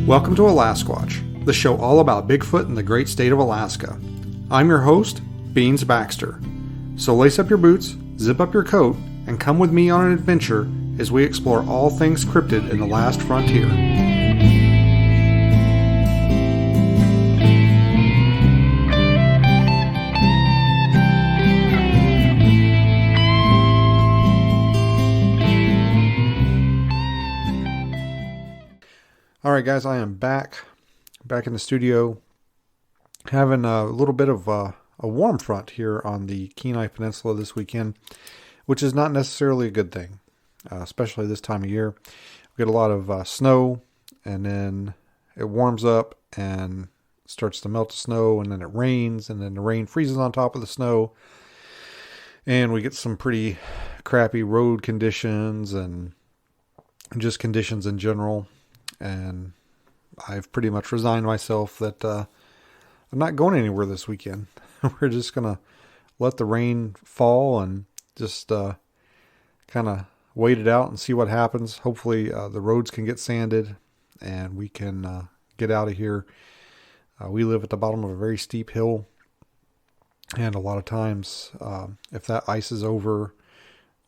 Welcome to Alasquatch, the show all about Bigfoot in the great state of Alaska. I'm your host, Beans Baxter. So lace up your boots, zip up your coat, and come with me on an adventure as we explore all things cryptid in the last frontier. All right, guys, I am back in the studio, having a little bit of a warm front here on the Kenai Peninsula this weekend, which is not necessarily a good thing, especially this time of year. We get a lot of snow, and then it warms up and starts to melt the snow, and then it rains, and then the rain freezes on top of the snow, and we get some pretty crappy road conditions and just conditions in general. And I've pretty much resigned myself that I'm not going anywhere this weekend. We're just going to let the rain fall and just kind of wait it out and see what happens. Hopefully the roads can get sanded and we can get out of here. We live at the bottom of a very steep hill. And a lot of times, if that ice is over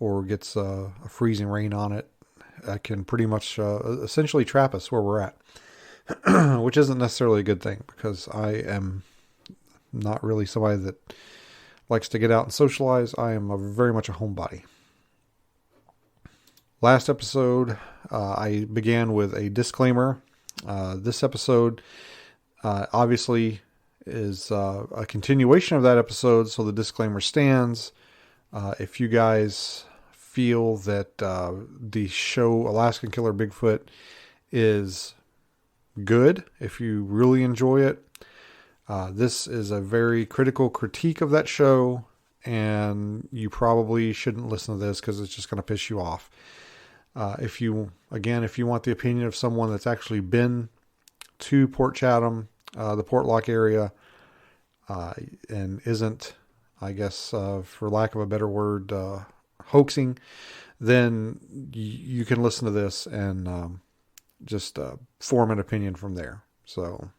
or gets a freezing rain on it, can pretty much essentially trap us where we're at, which isn't necessarily a good thing because I am not really somebody that likes to get out and socialize. I am very much a homebody. Last episode, I began with a disclaimer. This episode obviously is a continuation of that episode, so the disclaimer stands. If you guys feel that the show Alaskan Killer Bigfoot is good, if you really enjoy it, this is a very critical critique of that show, and you probably shouldn't listen to this because it's just going to piss you off. If you want the opinion of someone that's actually been to Port Chatham, the Port Lock area, and isn't, I guess, for lack of a better word, hoaxing, then you can listen to this and just form an opinion from there. So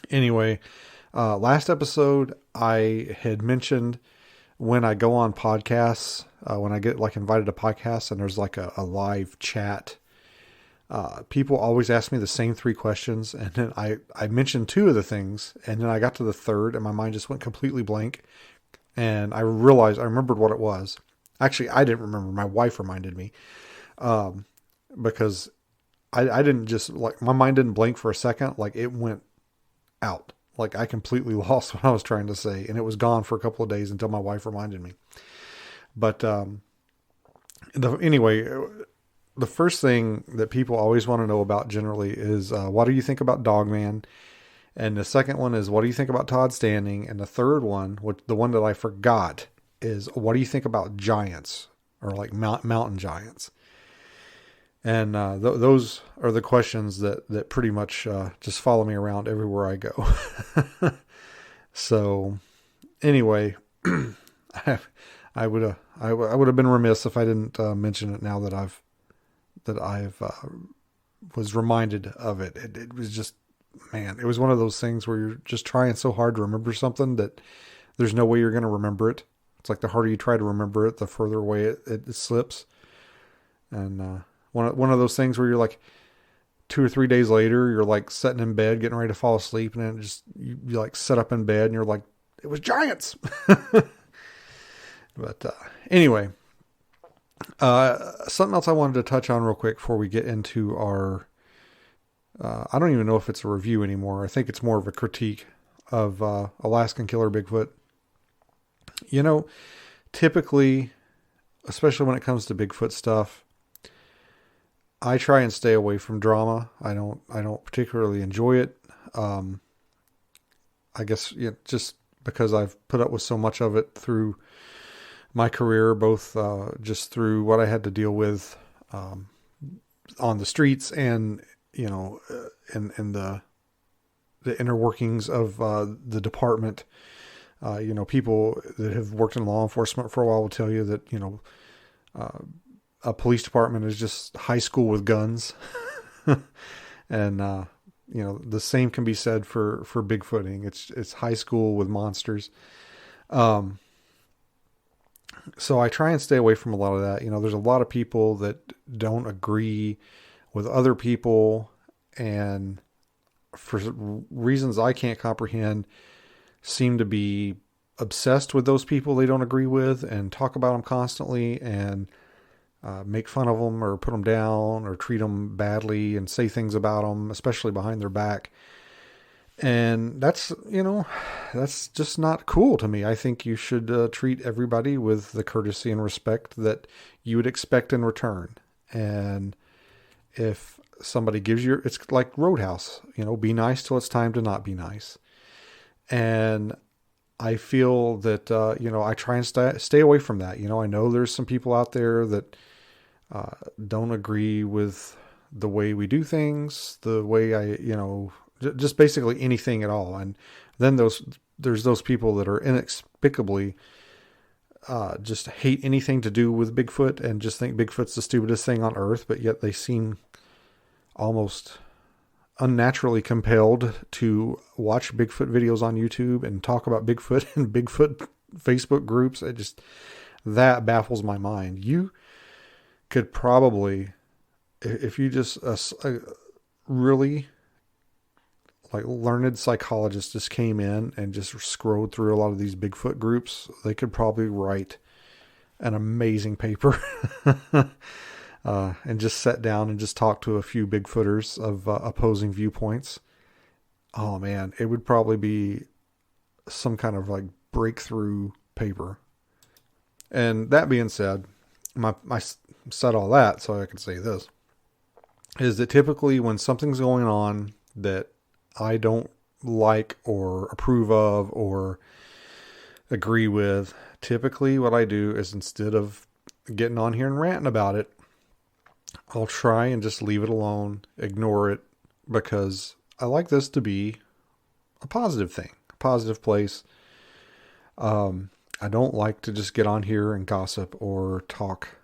anyway, last episode I had mentioned when I go on podcasts, when I get like invited to podcasts and there's like a live chat, people always ask me the same three questions, and then I mentioned two of the things, and then I got to the third and my mind just went completely blank, and I realized I remembered what it was. Actually, I didn't remember. My wife reminded me, because I didn't just, like, my mind didn't blank for a second. Like, it went out. Like, I completely lost what I was trying to say, and it was gone for a couple of days until my wife reminded me. But anyway, the first thing that people always want to know about generally is, what do you think about Dogman? And the second one is, what do you think about Todd Standing? And the third one, the one that I forgot, is, what do you think about giants, or like mountain giants? And those are the questions that pretty much just follow me around everywhere I go. So anyway, I would have been remiss if I didn't mention it now that I've was reminded of it. It was just, man, it was one of those things where you're just trying so hard to remember something that there's no way you're going to remember it. It's like the harder you try to remember it, the further away it slips. And one of those things where you're like 2 or 3 days later, you're like sitting in bed, getting ready to fall asleep, and then you like sit up in bed and you're like, it was giants. But anyway, something else I wanted to touch on real quick before we get into our, I don't even know if it's a review anymore. I think it's more of a critique of Alaskan Killer Bigfoot. You know, typically, especially when it comes to Bigfoot stuff, I try and stay away from drama. I don't particularly enjoy it. I guess just because I've put up with so much of it through my career, both just through what I had to deal with on the streets and, in the inner workings of the department. People that have worked in law enforcement for a while will tell you that, a police department is just high school with guns. And the same can be said for Bigfooting. It's high school with monsters. Um, so I try and stay away from a lot of that. There's a lot of people that don't agree with other people, and for reasons I can't comprehend, seem to be obsessed with those people they don't agree with and talk about them constantly and make fun of them or put them down or treat them badly and say things about them, especially behind their back. And that's just not cool to me. I think you should treat everybody with the courtesy and respect that you would expect in return. And if somebody gives you, it's like Roadhouse, be nice till it's time to not be nice. And I feel that, I try and stay away from that. I know there's some people out there that don't agree with the way we do things, the way just basically anything at all. And then there's those people that are inexplicably just hate anything to do with Bigfoot and just think Bigfoot's the stupidest thing on earth, but yet they seem almost unnaturally compelled to watch Bigfoot videos on YouTube and talk about Bigfoot and Bigfoot Facebook groups. That baffles my mind. You could probably, if you just really like learned psychologists just came in and just scrolled through a lot of these Bigfoot groups, they could probably write an amazing paper and just sit down and just talk to a few Bigfooters of opposing viewpoints. Oh man, it would probably be some kind of like breakthrough paper. And that being said, I said all that so I can say this, is that typically when something's going on that I don't like or approve of or agree with, typically what I do is instead of getting on here and ranting about it, I'll try and just leave it alone, ignore it, because I like this to be a positive thing, a positive place. I don't like to just get on here and gossip or talk,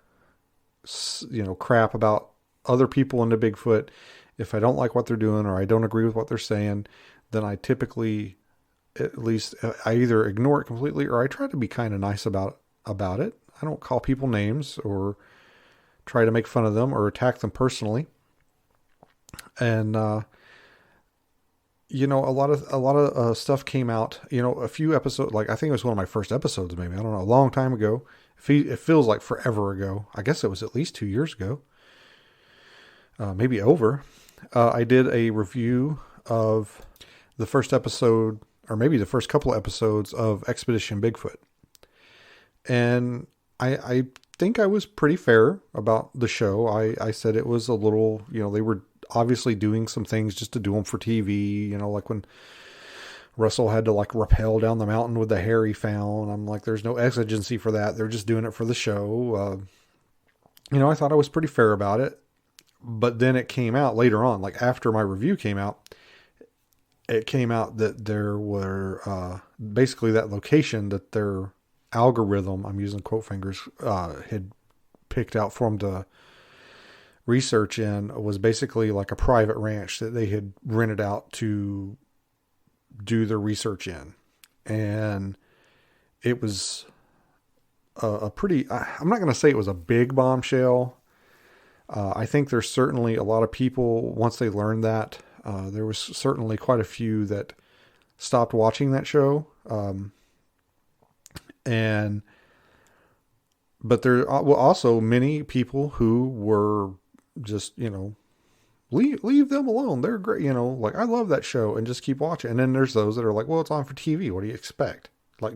crap about other people into Bigfoot. If I don't like what they're doing or I don't agree with what they're saying, then I typically, at least, I either ignore it completely or I try to be kind of nice about it. I don't call people names or try to make fun of them or attack them personally. And, a lot of stuff came out, a few episodes, like I think it was one of my first episodes, maybe, I don't know, a long time ago. It feels like forever ago. I guess it was at least 2 years ago. Maybe over. I did a review of the first episode, or maybe the first couple of episodes of Expedition Bigfoot. And I think I was pretty fair about the show. I said it was a little, they were obviously doing some things just to do them for TV, like when Russell had to like rappel down the mountain with the hair he found. I'm like, there's no exigency for that. They're just doing it for the show. I thought I was pretty fair about it. But then it came out later on, like after my review came out, it came out that there were basically that location that their algorithm, I'm using quote fingers, had picked out for them to research in was basically like a private ranch that they had rented out to do their research in. And it was a pretty, I'm not going to say it was a big bombshell. I think there's certainly a lot of people, once they learned that, there was certainly quite a few that stopped watching that show. But there were also many people who were just, leave them alone. They're great. Like I love that show and just keep watching. And then there's those that are like, well, it's on for TV. What do you expect? Like,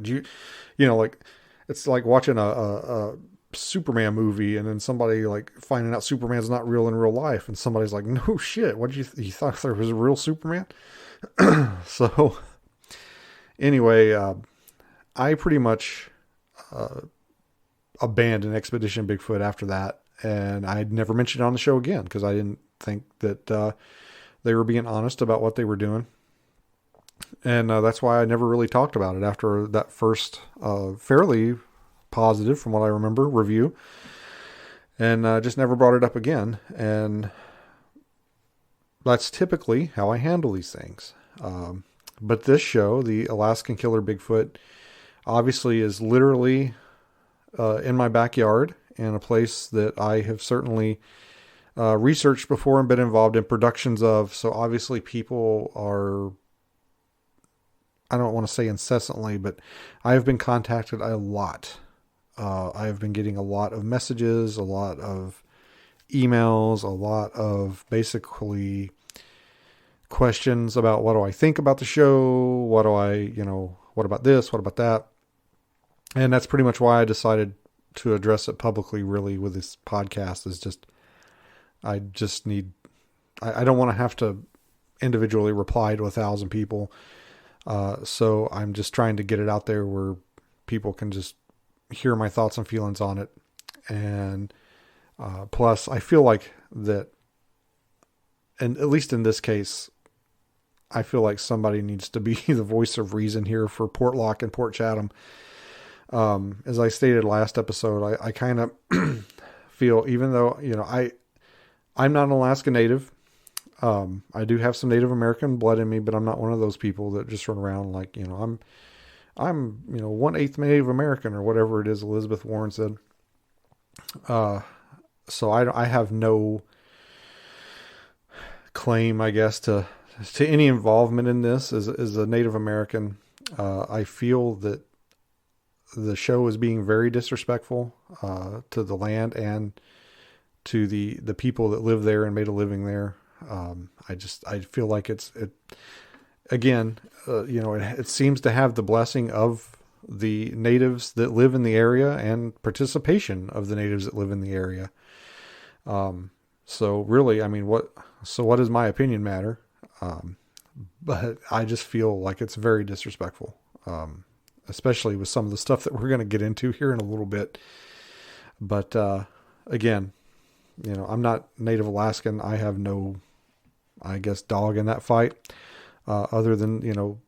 like it's like watching a Superman movie and then somebody like finding out Superman's not real in real life. And somebody's like, no shit. What did you thought there was a real Superman? So anyway, I pretty much, abandoned Expedition Bigfoot after that. And I'd never mentioned it on the show again because I didn't think that they were being honest about what they were doing. And that's why I never really talked about it after that first fairly positive, from what I remember, review. And just never brought it up again. And that's typically how I handle these things. But this show, the Alaskan Killer Bigfoot, obviously is literally in my backyard and a place that I have certainly researched before and been involved in productions of. So obviously people are, I don't want to say incessantly, but I have been contacted a lot. I have been getting a lot of messages, a lot of emails, a lot of basically questions about what do I think about the show? What do I, what about this? What about that? And that's pretty much why I decided to address it publicly, really, with this podcast. Is just, I just need, I don't want to have to individually reply to 1,000 people. So I'm just trying to get it out there where people can just hear my thoughts and feelings on it. And plus, I feel like that, and at least in this case, I feel like somebody needs to be the voice of reason here for Portlock and Port Chatham. As I stated last episode, I kind of feel, even though, I'm not an Alaska Native. I do have some Native American blood in me, but I'm not one of those people that just run around like, I'm 1/8 Native American or whatever it is Elizabeth Warren said. So I have no claim, I guess, to any involvement in this as a Native American. I feel that the show is being very disrespectful to the land and to the people that live there and made a living there. I feel like it seems to have the blessing of the natives that live in the area and participation of the natives that live in the area. So really, I mean, what does my opinion matter? But I just feel like it's very disrespectful. Especially with some of the stuff that we're going to get into here in a little bit. But, again, I'm not Native Alaskan. I have no, I guess, dog in that fight, other than,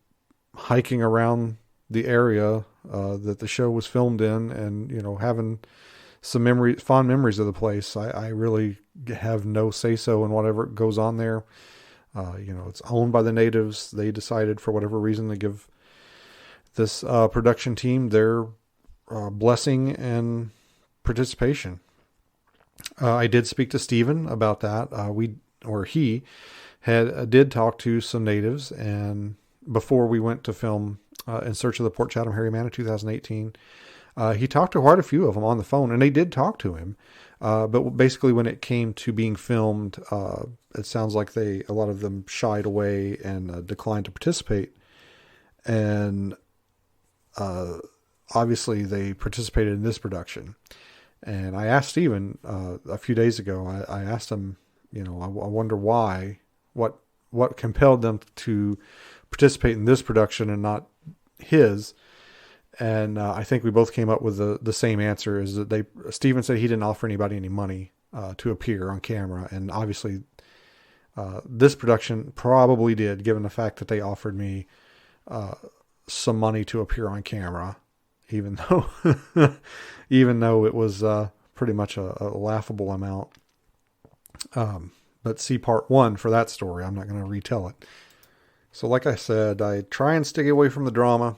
hiking around the area, that the show was filmed in and, having some fond memories of the place. I really have no say-so in whatever goes on there. It's owned by the natives. They decided for whatever reason to give this production team their blessing and participation. I did speak to Steven about that. He did talk to some natives, and before we went to film In Search of the Port Chatham Hairy Man in 2018, he talked to quite a few of them on the phone, and they did talk to him. But basically when it came to being filmed, it sounds like a lot of them shied away and declined to participate. And obviously they participated in this production. And I asked Steven a few days ago, I asked him, I wonder why, what compelled them to participate in this production and not his. And I think we both came up with the same answer, is that Steven said he didn't offer anybody any money to appear on camera. And obviously this production probably did, given the fact that they offered me some money to appear on camera, even though it was pretty much a laughable amount. But see part 1 for that story. I'm not going to retell it. So like I said, I try and stay away from the drama.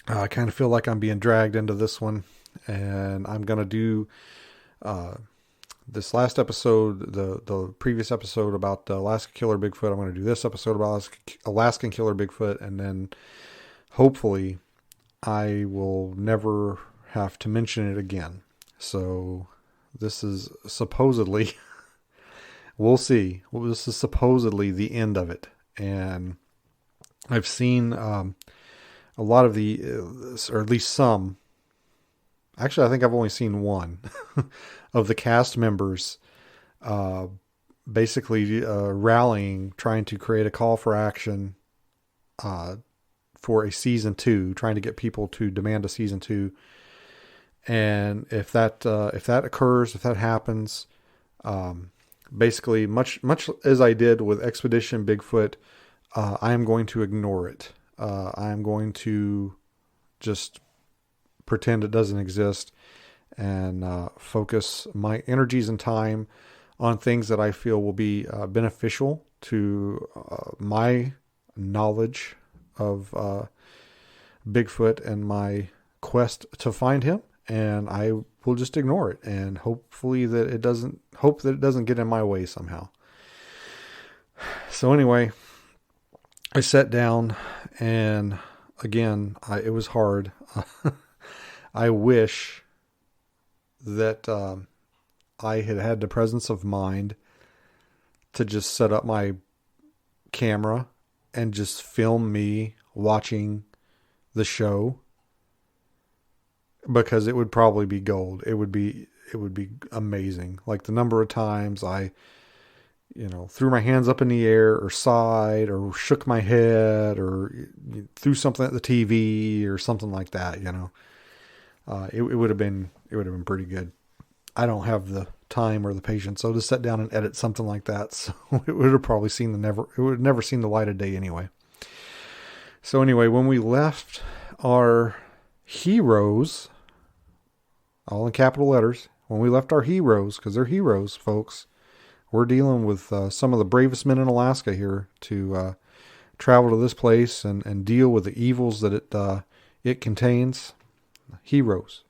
I kind of feel like I'm being dragged into this one, and I'm going to do this last episode, the previous episode about the Alaskan Killer Bigfoot. I'm going to do this episode about Alaskan Killer Bigfoot, and then hopefully I will never have to mention it again. So this is supposedly, we'll see. Well, this is supposedly the end of it. And I've seen a lot of or at least some, actually I think I've only seen one of the cast members basically rallying, trying to create a call for action for a season 2, trying to get people to demand a season 2. And if that occurs, if that happens, basically much as I did with Expedition Bigfoot, I am going to ignore it. I am going to just pretend it doesn't exist and focus my energies and time on things that I feel will be beneficial to my knowledge of Bigfoot and my quest to find him, and I will just ignore it and hopefully that it doesn't get in my way somehow. So anyway, I sat down, and again, it was hard. I wish that I had had the presence of mind to just set up my camera and just film me watching the show, because it would probably be gold. It would be amazing. Like the number of times I, threw my hands up in the air or sighed or shook my head or threw something at the TV or something like that, it would have been pretty good. I don't have the time or the patience, so to sit down and edit something like that. So it would have probably never seen the light of day anyway. So anyway, when we left our heroes, all in capital letters, when we left our heroes, because they're heroes, folks, we're dealing with some of the bravest men in Alaska here to travel to this place and deal with the evils that it contains. Heroes.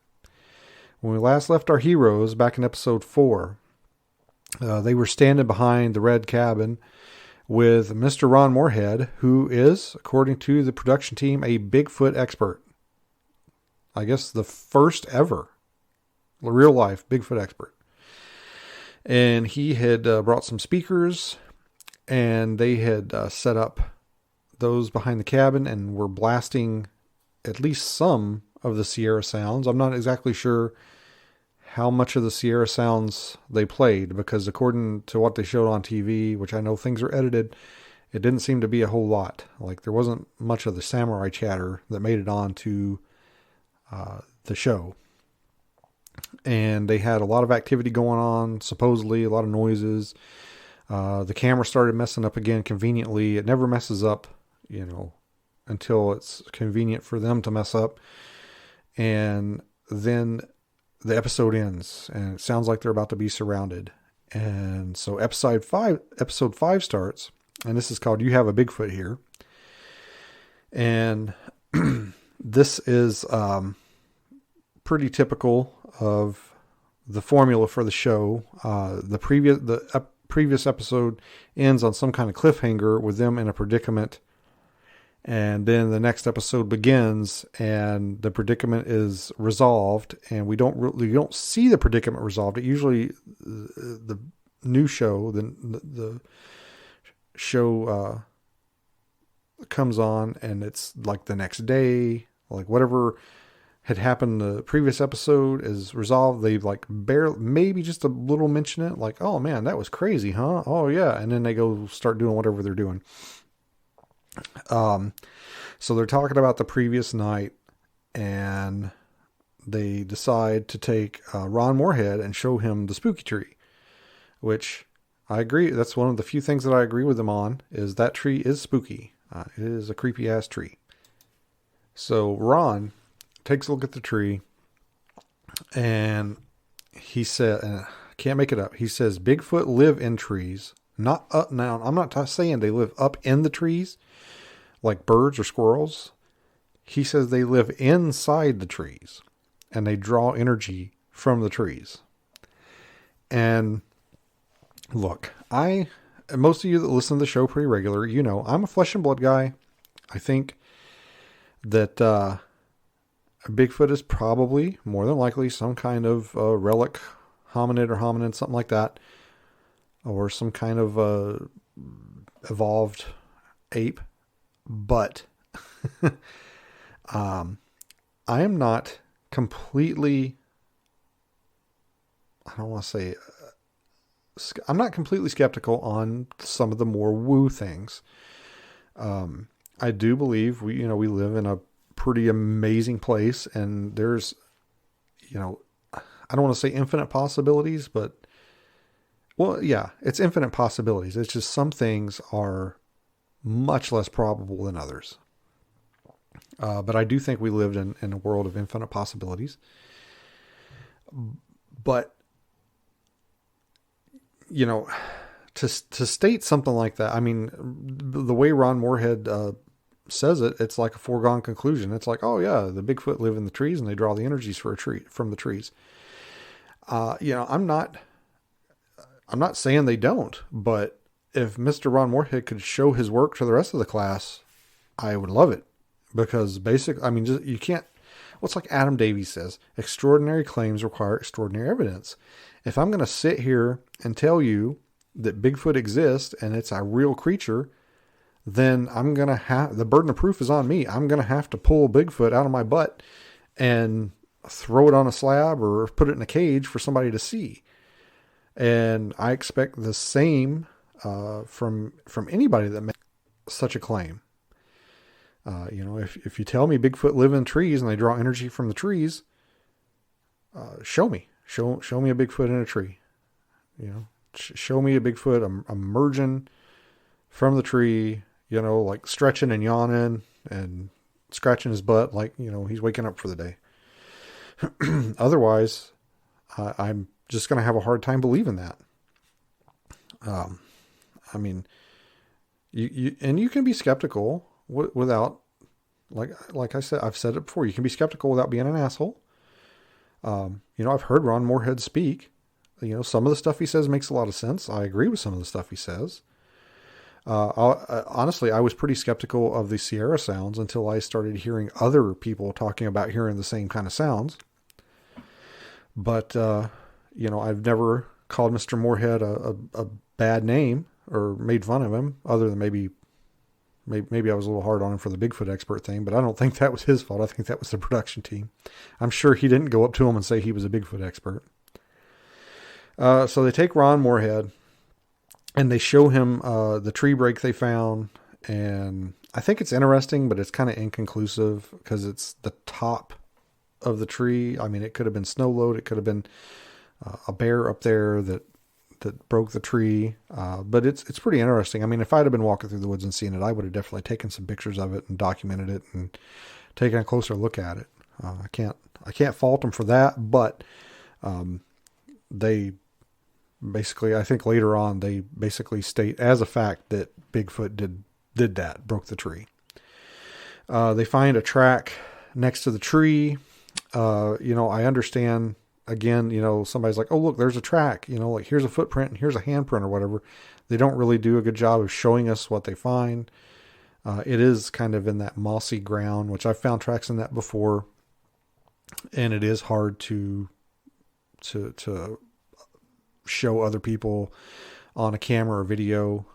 When we last left our heroes back in episode 4, they were standing behind the red cabin with Mr. Ron Moorhead, who is, according to the production team, a Bigfoot expert. I guess the first ever real life Bigfoot expert. And he had brought some speakers, and they had set up those behind the cabin and were blasting at least some of the Sierra sounds. I'm not exactly sure how much of the Sierra sounds they played, because according to what they showed on TV, which I know things are edited, it didn't seem to be a whole lot. Like there wasn't much of the samurai chatter that made it on to the show. And they had a lot of activity going on, supposedly a lot of noises. The camera started messing up again conveniently. It never messes up, until it's convenient for them to mess up. And then the episode ends, and it sounds like they're about to be surrounded. And so episode 5 starts, and this is called You Have a Bigfoot Here. And this is pretty typical of the formula for the show. The previous episode ends on some kind of cliffhanger with them in a predicament, and then the next episode begins and the predicament is resolved, and we don't see the predicament resolved. It usually the new show, the show comes on, and it's like the next day, like whatever had happened the previous episode is resolved. They like maybe just a little mention it, like, oh man, that was crazy, huh? Oh yeah. And then they go start doing whatever they're doing. So they're talking about the previous night, and they decide to take Ron Moorhead and show him the spooky tree, which I agree. That's one of the few things that I agree with them on, is that tree is spooky. It is a creepy ass tree. So Ron takes a look at the tree, and he said, and I can't make it up, he says, Bigfoot live in trees, not up. Now, I'm not saying they live up in the trees like birds or squirrels. He says they live inside the trees, and they draw energy from the trees. And look, most of you that listen to the show pretty regular, I'm a flesh and blood guy. I think that Bigfoot is probably, more than likely, some kind of relic hominid or hominid, something like that, or some kind of evolved ape. But I am not completely, I'm not completely skeptical on some of the more woo things. I do believe we live in a pretty amazing place, and there's, I don't want to say infinite possibilities, but well, yeah, it's infinite possibilities. It's just some things are much less probable than others. But I do think we lived in a world of infinite possibilities. But, you know, to state something like that, I mean, the way Ron Moorhead says it, it's like a foregone conclusion. It's like, oh yeah, the Bigfoot live in the trees and they draw the energies from the trees. I'm not saying they don't, but if Mr. Ron Moorhead could show his work to the rest of the class, I would love it, because you can't. What's like Adam Davies says, extraordinary claims require extraordinary evidence. If I'm going to sit here and tell you that Bigfoot exists and it's a real creature, then I'm going to have, the burden of proof is on me. I'm going to have to pull Bigfoot out of my butt and throw it on a slab or put it in a cage for somebody to see. And I expect the same from anybody that makes such a claim. If you tell me Bigfoot live in trees and they draw energy from the trees, show me a Bigfoot in a tree. Show me a Bigfoot emerging from the tree, like stretching and yawning and scratching his butt like, he's waking up for the day. Otherwise, I'm just going to have a hard time believing that. You can be skeptical without, like I said, I've said it before, you can be skeptical without being an asshole. I've heard Ron Moorhead speak. Some of the stuff he says makes a lot of sense. I agree with some of the stuff he says. Honestly, I was pretty skeptical of the Sierra sounds until I started hearing other people talking about hearing the same kind of sounds. But, I've never called Mr. Moorhead a bad name or made fun of him, other than maybe I was a little hard on him for the Bigfoot expert thing, but I don't think that was his fault. I think that was the production team. I'm sure he didn't go up to him and say he was a Bigfoot expert. So they take Ron Moorhead and they show him the tree break they found. And I think it's interesting, but it's kind of inconclusive because it's the top of the tree. I mean, it could have been snow load. It could have been a bear up there that broke the tree. But it's pretty interesting. I mean, if I'd have been walking through the woods and seen it, I would have definitely taken some pictures of it and documented it and taken a closer look at it. I can't fault them for that, but they basically, I think later on, they basically state as a fact that Bigfoot did that, broke the tree. They find a track next to the tree. I understand, again, somebody's like, oh, look, there's a track, like here's a footprint and here's a handprint or whatever. They don't really do a good job of showing us what they find. It is kind of in that mossy ground, which I've found tracks in that before. And it is hard to show other people on a camera or video.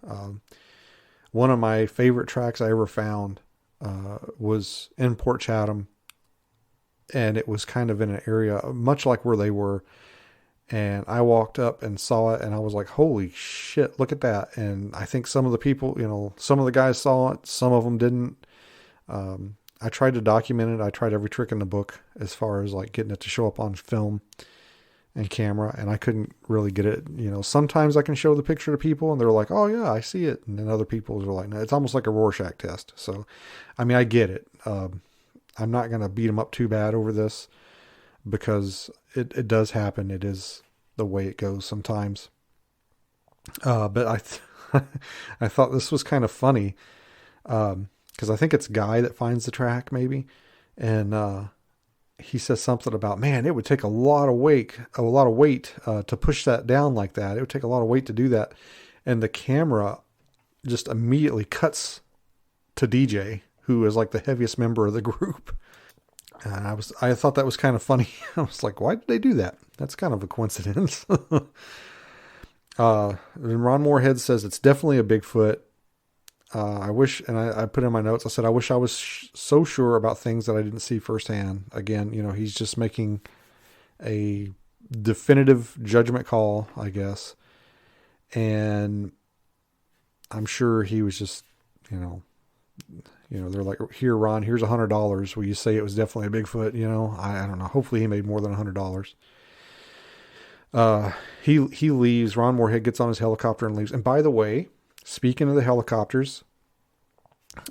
One of my favorite tracks I ever found was in Port Chatham, and it was kind of in an area much like where they were. And I walked up and saw it, and I was like, holy shit, look at that. And I think some of the people, some of the guys saw it, some of them didn't. I tried to document it. I tried every trick in the book as far as like getting it to show up on film and camera, and I couldn't really get it. Sometimes I can show the picture to people and they're like, oh yeah, I see it. And then other people are like, no, it's almost like a Rorschach test. So, I get it. I'm not going to beat them up too bad over this because it does happen. It is the way it goes sometimes. But I thought this was kind of funny. Cause I think it's Guy that finds the track maybe. And, he says something about, man, it would take a lot of weight to push that down like that. It would take a lot of weight to do that. And the camera just immediately cuts to DJ, who is like the heaviest member of the group. And I thought that was kind of funny. I was like, why did they do that? That's kind of a coincidence. And Ron Moorhead says it's definitely a Bigfoot. I wish, and I put in my notes, I said, I wish I was so sure about things that I didn't see firsthand. Again, he's just making a definitive judgment call, I guess. And I'm sure he was just, they're like, here, Ron, here's $100. Will you say it was definitely a Bigfoot? I don't know. Hopefully he made more than $100. He leaves. Ron Moorhead gets on his helicopter and leaves. And by the way, speaking of the helicopters,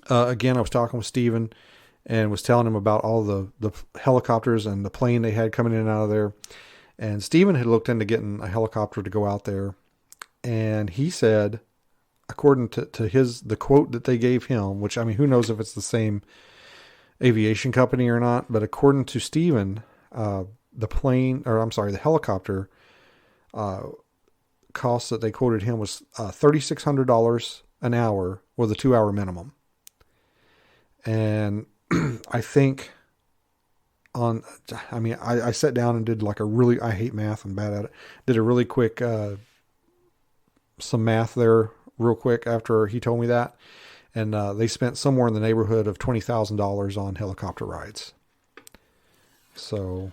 again, I was talking with Steven and was telling him about all the helicopters and the plane they had coming in and out of there. And Steven had looked into getting a helicopter to go out there. And he said, according to the quote that they gave him, which, I mean, who knows if it's the same aviation company or not, but according to Steven, the helicopter cost that they quoted him was $3,600 an hour with a 2-hour minimum. And I think I sat down and did like I hate math, I'm bad at it, did a really quick, some math there real quick after he told me that. And they spent somewhere in the neighborhood of $20,000 on helicopter rides. So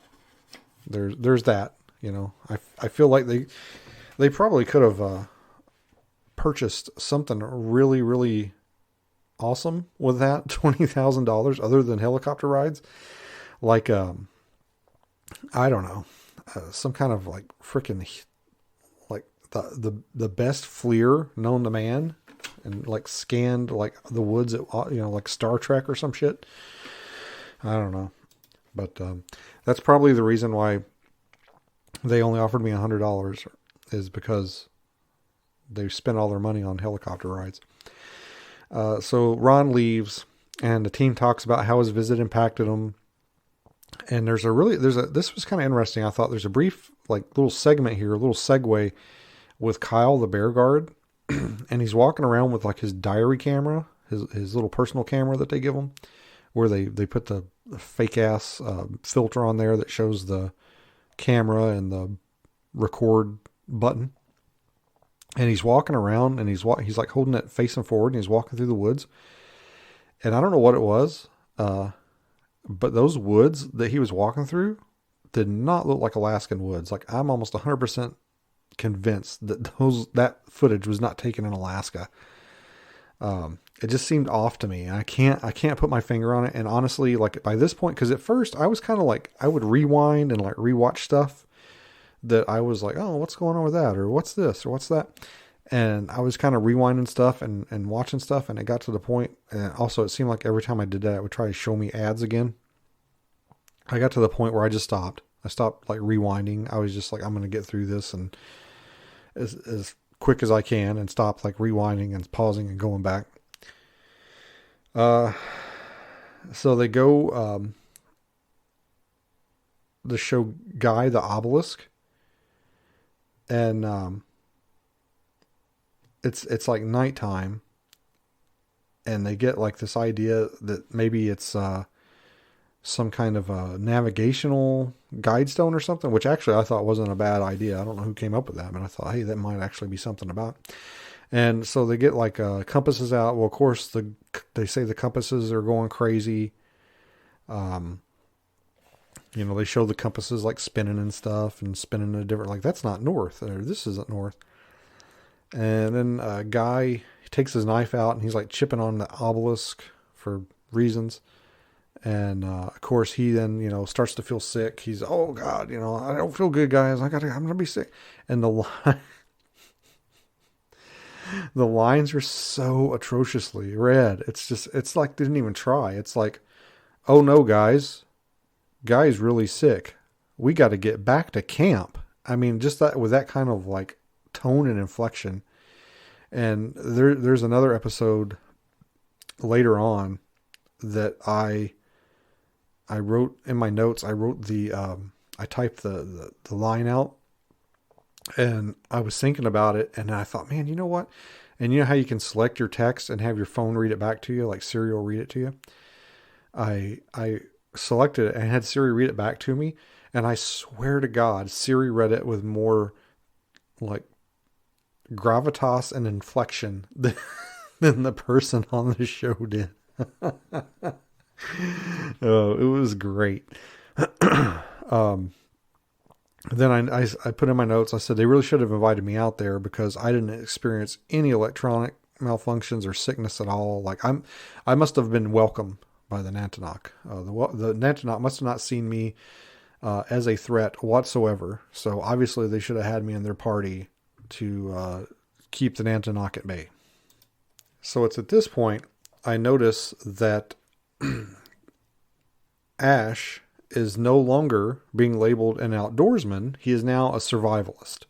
there's that, you know. I feel like they probably could have purchased something really, really awesome with that $20,000 other than helicopter rides. Like, I don't know, some kind of like freaking, like the best FLIR known to man, and like scanned like the woods at, you know, like Star Trek or some shit. I don't know, but that's probably the reason why they only offered me $100, is because they spent all their money on helicopter rides. So Ron leaves, and the team talks about how his visit impacted him. And this was kind of interesting. I thought there's a brief, like, little segment here, a little segue with Kyle, the bear guard. And he's walking around with like his diary camera, his little personal camera that they give him, where they put the fake ass filter on there that shows the camera and the record button. And he's walking around, and he's like holding it facing forward, and he's walking through the woods. And I don't know what it was, but those woods that he was walking through did not look like Alaskan woods. Like, I'm almost 100% convinced that that footage was not taken in Alaska. It just seemed off to me. I can't put my finger on it. And honestly, like, by this point, because at first I was kind of like, I would rewind and like rewatch stuff that I was like, oh, what's going on with that? Or what's this? Or what's that? And I was kind of rewinding stuff and watching stuff. And it got to the point, and also it seemed like every time I did that, it would try to show me ads again. I got to the point where I just stopped. I stopped like rewinding. I was just like, I'm going to get through this and as quick as I can, and stop like rewinding and pausing and going back. So they go, the show Guy the Obelisk, and, it's like nighttime, and they get like this idea that maybe it's, some kind of a navigational guide stone or something, which actually I thought wasn't a bad idea. I don't know who came up with that, but I thought, hey, that might actually be something about. And so they get like compasses out. Well, of course, they say the compasses are going crazy. You know, they show the compasses like spinning and stuff, and spinning in a different, like, that's not north, or this isn't north. And then a guy takes his knife out, and he's like chipping on the obelisk for reasons. And, of course he then, you know, starts to feel sick. He's, oh God, you know, I don't feel good, guys. I'm going to be sick. And the lines are so atrociously read. It's like, they didn't even try. It's like, oh no, guys, Guy's really sick. We got to get back to camp. I mean, just that, with that kind of like tone and inflection. And there's another episode later on that I wrote in my notes. I wrote I typed the line out, and I was thinking about it, and I thought, man, you know what? And you know how you can select your text and have your phone read it back to you, like Siri will read it to you? I selected it and had Siri read it back to me, and I swear to God, Siri read it with more like gravitas and inflection than the person on the show did. Oh, it was great. Then I put in my notes, I said they really should have invited me out there, because I didn't experience any electronic malfunctions or sickness at all. Like, I must have been welcome by the Nantenok. The Nantenok must have not seen me as a threat whatsoever. So obviously they should have had me in their party to keep the Nantenok at bay. So it's at this point I notice that Ash is no longer being labeled an outdoorsman. He is now a survivalist.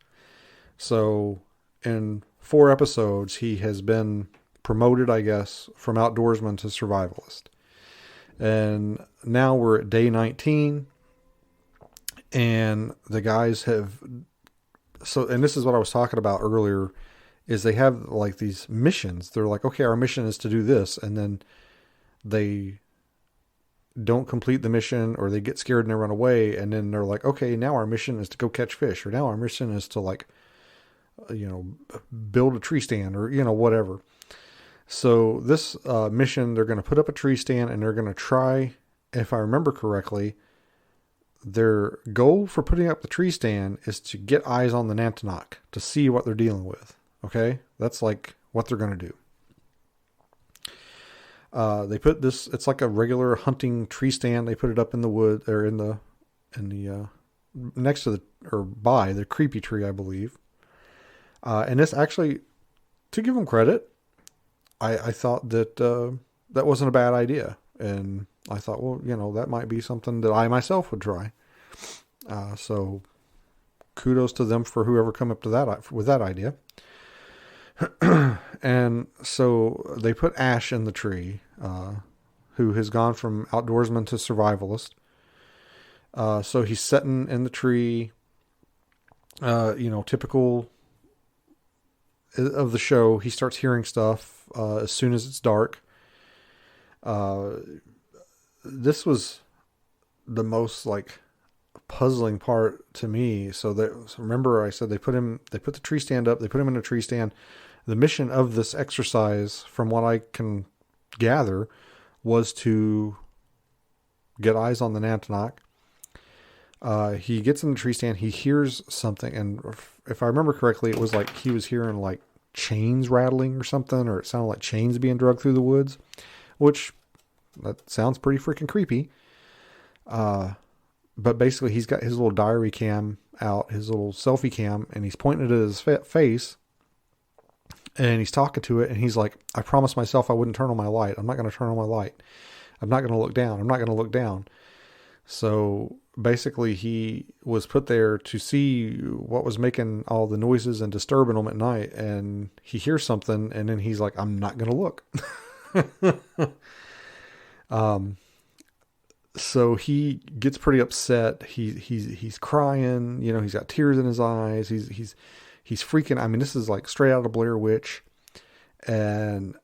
So in 4 episodes, he has been promoted, I guess, from outdoorsman to survivalist. And now we're at day 19. And the guys have... So, and this is what I was talking about earlier, is they have like these missions. They're like, okay, our mission is to do this. And then they don't complete the mission, or they get scared and they run away. And then they're like, okay, now our mission is to go catch fish, or now our mission is to like, build a tree stand, or, whatever. So this mission, they're going to put up a tree stand, and they're going to try, if I remember correctly, their goal for putting up the tree stand is to get eyes on the Nantenok, to see what they're dealing with. Okay? That's like what they're going to do. They put this, it's like a regular hunting tree stand. They put it up in the wood, or in the next to or by the creepy tree, I believe. And this actually, to give them credit, I thought that that wasn't a bad idea. And I thought, well, that might be something that I myself would try. So kudos to them for whoever come up to that with that idea. And so they put Ash in the tree, who has gone from outdoorsman to survivalist. So he's sitting in the tree, typical of the show. He starts hearing stuff as soon as it's dark. This was the most like puzzling part to me. So remember I said they put the tree stand up, they put him in a tree stand. The mission of this exercise, from what I can gather, was to get eyes on the Nantenok. He gets in the tree stand, he hears something, and if I remember correctly, it was like he was hearing like chains rattling or something, or it sounded like chains being dragged through the woods, which that sounds pretty freaking creepy. But basically he's got his little diary cam out, his little selfie cam, and he's pointing it at his face, and he's talking to it, and he's like, I promised myself I wouldn't turn on my light. I'm not going to turn on my light. I'm not going to look down. I'm not going to look down. So basically he was put there to see what was making all the noises and disturbing him at night. And he hears something, and then he's like, I'm not going to look. So he gets pretty upset. He's crying, he's got tears in his eyes. He's freaking. I mean, this is like straight out of Blair Witch. And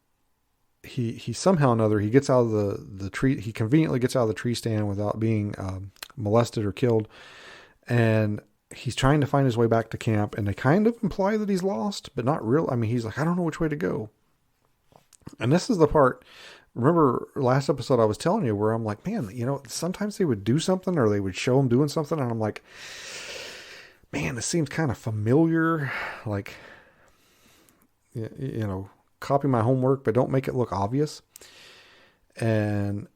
he somehow or another, he gets out of the tree. He conveniently gets out of the tree stand without being molested or killed. And he's trying to find his way back to camp. And they kind of imply that he's lost, but not real. I mean, he's like, I don't know which way to go. And this is the part. Remember last episode I was telling you where I'm like, man, sometimes they would do something, or they would show him doing something, and I'm like, man, this seems kind of familiar. Like, copy my homework, but don't make it look obvious. And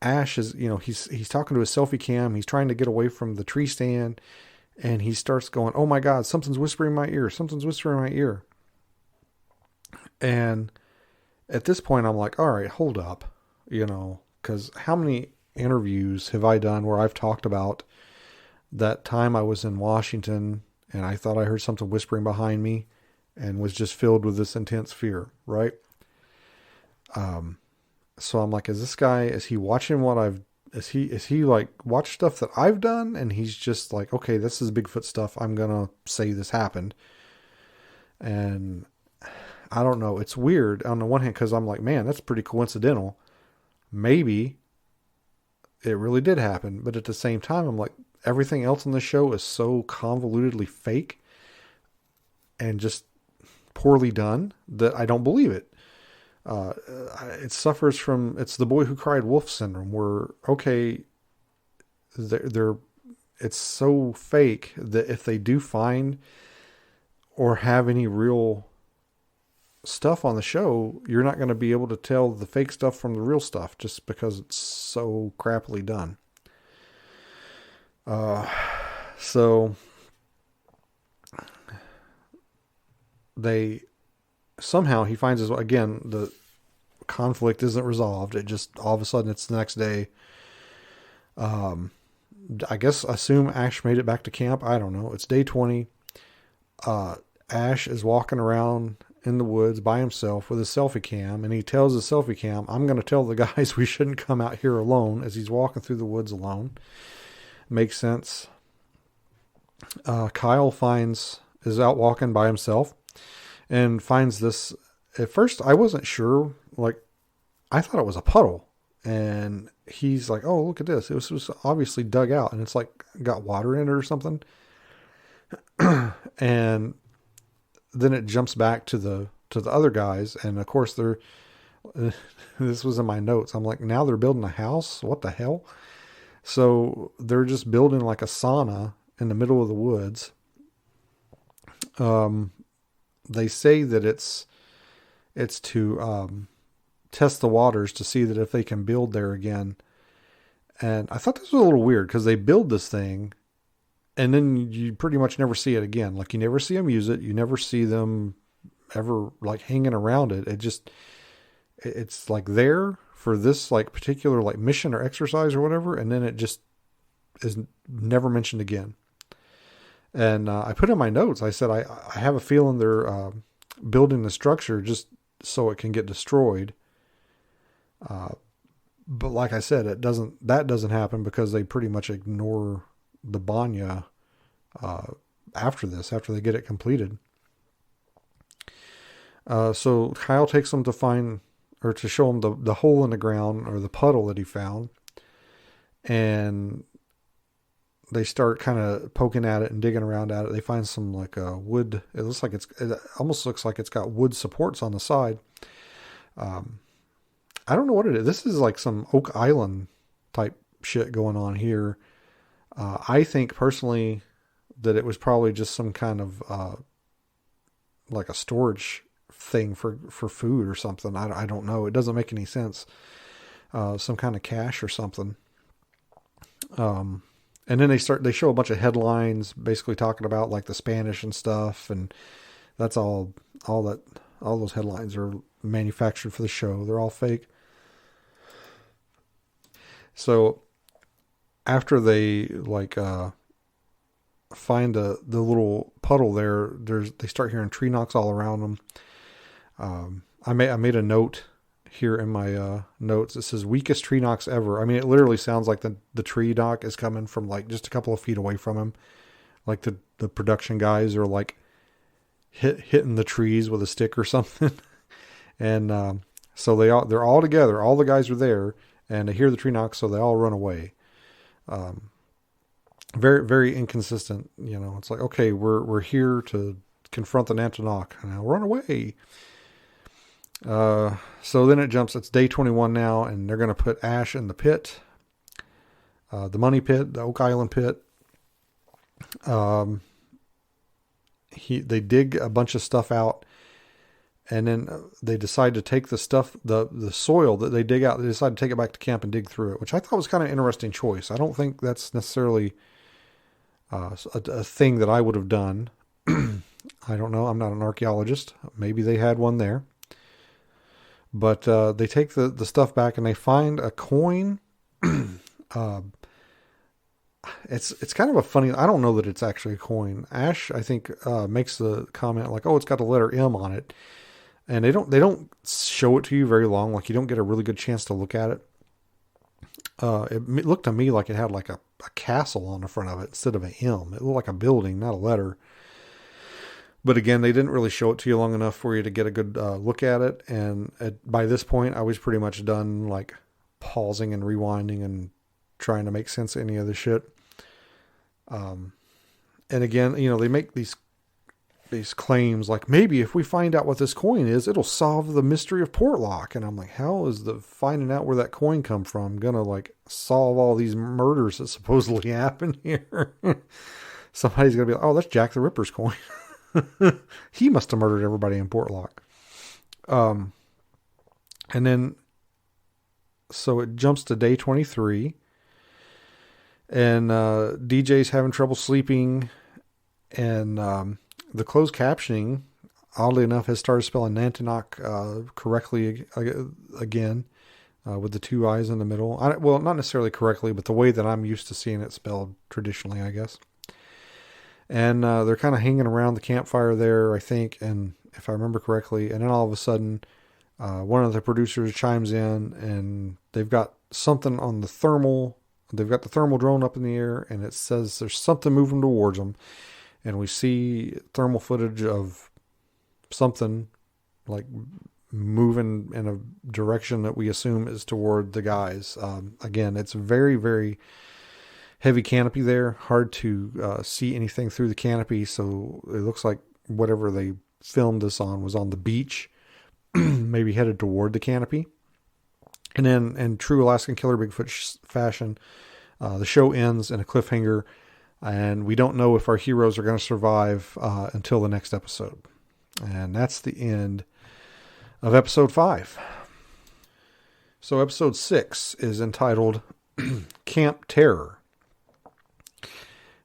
Ash is, he's talking to his selfie cam. He's trying to get away from the tree stand, and he starts going, oh my God, something's whispering in my ear. Something's whispering in my ear. And at this point, I'm like, all right, hold up, because how many interviews have I done where I've talked about that time I was in Washington and I thought I heard something whispering behind me and was just filled with this intense fear, right? So I'm like, is he watching is he like watch stuff that I've done? And he's just like, okay, this is Bigfoot stuff. I'm going to say this happened. And I don't know. It's weird on the one hand, because I'm like, man, that's pretty coincidental. Maybe it really did happen. But at the same time, I'm like, everything else in the show is so convolutedly fake and just poorly done that I don't believe it. It suffers from, it's the boy who cried wolf syndrome, where, okay, it's so fake that if they do find or have any real stuff on the show, you're not going to be able to tell the fake stuff from the real stuff just because it's so crappily done. So somehow he finds again, the conflict isn't resolved. It just, all of a sudden it's the next day. I guess assume Ash made it back to camp. I don't know. It's day 20. Ash is walking around in the woods by himself with his selfie cam, and he tells his selfie cam, I'm going to tell the guys we shouldn't come out here alone, as he's walking through the woods alone. Makes sense. Kyle is out walking by himself and finds this. At first, I wasn't sure. Like, I thought it was a puddle. And he's like, oh, look at this. It was obviously dug out, and it's like got water in it or something. And then it jumps back to the other guys. And of course this was in my notes. I'm like, now they're building a house. What the hell? So they're just building like a sauna in the middle of the woods. They say that it's to, test the waters to see that if they can build there again. And I thought this was a little weird because they build this thing and then you pretty much never see it again. Like, you never see them use it. You never see them ever like hanging around it. It's like there for this like particular like mission or exercise or whatever. And then it just is never mentioned again. And I put in my notes, I said, I have a feeling they're building the structure just so it can get destroyed. But like I said, that doesn't happen because they pretty much ignore the banya after they get it completed. So Kyle takes them to show them the hole in the ground, or the puddle that he found. And they start kind of poking at it and digging around at it. They find some like wood. It almost looks like it's got wood supports on the side. I don't know what it is. This is like some Oak Island type shit going on here. I think personally that it was probably just some kind of like a storage thing for food or something. I don't know. It doesn't make any sense. Some kind of cache or something. And then they show a bunch of headlines basically talking about like the Spanish and stuff. And that's all those headlines are manufactured for the show. They're all fake. So after they like find the little puddle there, they start hearing tree knocks all around them. I made a note here in my notes. It says weakest tree knocks ever. I mean, it literally sounds like the tree knock is coming from like just a couple of feet away from him. Like the production guys are like hitting the trees with a stick or something. And so they're all together. All the guys are there. And they hear the tree knock, so they all run away. Very, very inconsistent. You know, it's like, okay, we're here to confront the Nantenok. Now run away. So then it jumps. It's day 21 now, and they're going to put Ash in the pit, the money pit, the Oak Island pit. They dig a bunch of stuff out. And then they decide to take the stuff, the soil that they dig out, they decide to take it back to camp and dig through it, which I thought was kind of an interesting choice. I don't think that's necessarily a thing that I would have done. I don't know. I'm not an archaeologist. Maybe they had one there. But they take the stuff back and they find a coin. It's kind of a funny, I don't know that it's actually a coin. Ash, I think, makes the comment like, oh, it's got the letter M on it. And they don't show it to you very long. Like, you don't get a really good chance to look at it. It looked to me like it had like a castle on the front of it instead of an M. It looked like a building, not a letter. But again, they didn't really show it to you long enough for you to get a good look at it. And by this point, I was pretty much done like pausing and rewinding and trying to make sense of any of the shit. And again, you know, they make these claims like, maybe if we find out what this coin is, it'll solve the mystery of Portlock. And I'm like, how is the finding out where that coin come from gonna like solve all these murders that supposedly happen here? Somebody's gonna be like, oh, that's Jack the Ripper's coin. He must have murdered everybody in Portlock. And then so it jumps to day 23, and DJ's having trouble sleeping, and the closed captioning, oddly enough, has started spelling Nantenok correctly again, with the two I's in the middle. Well, not necessarily correctly, but the way that I'm used to seeing it spelled traditionally, I guess. And they're kind of hanging around the campfire there, I think, and if I remember correctly. And then all of a sudden, one of the producers chimes in, and they've got something on the thermal. They've got the thermal drone up in the air, and it says there's something moving towards them. And we see thermal footage of something like moving in a direction that we assume is toward the guys. Again, it's very, very heavy canopy there. Hard to see anything through the canopy. So it looks like whatever they filmed this on was on the beach, maybe headed toward the canopy. And then in true Alaskan Killer Bigfoot fashion, the show ends in a cliffhanger, and we don't know if our heroes are going to survive until the next episode. And that's the end of episode 5. So episode 6 is entitled Camp Terror.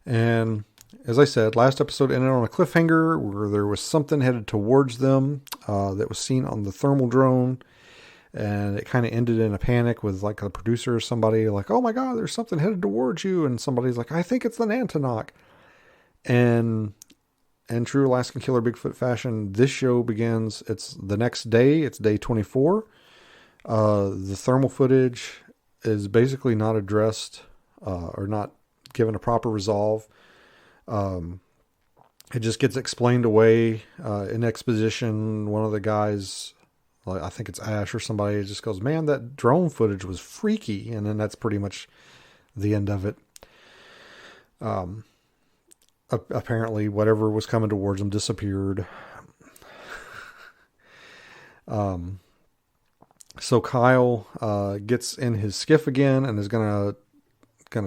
And as I said, last episode ended on a cliffhanger where there was something headed towards them that was seen on the thermal drone. And it kind of ended in a panic with like a producer or somebody like, oh my God, there's something headed towards you. And somebody's like, I think it's the Nantenok. And in true Alaskan Killer Bigfoot fashion, this show begins. It's the next day. It's day 24. The thermal footage is basically not addressed or not given a proper resolve. It just gets explained away in exposition. One of the guys, I think it's Ash or somebody, just goes, man, that drone footage was freaky. And then that's pretty much the end of it. Apparently whatever was coming towards them disappeared. So Kyle gets in his skiff again and is gonna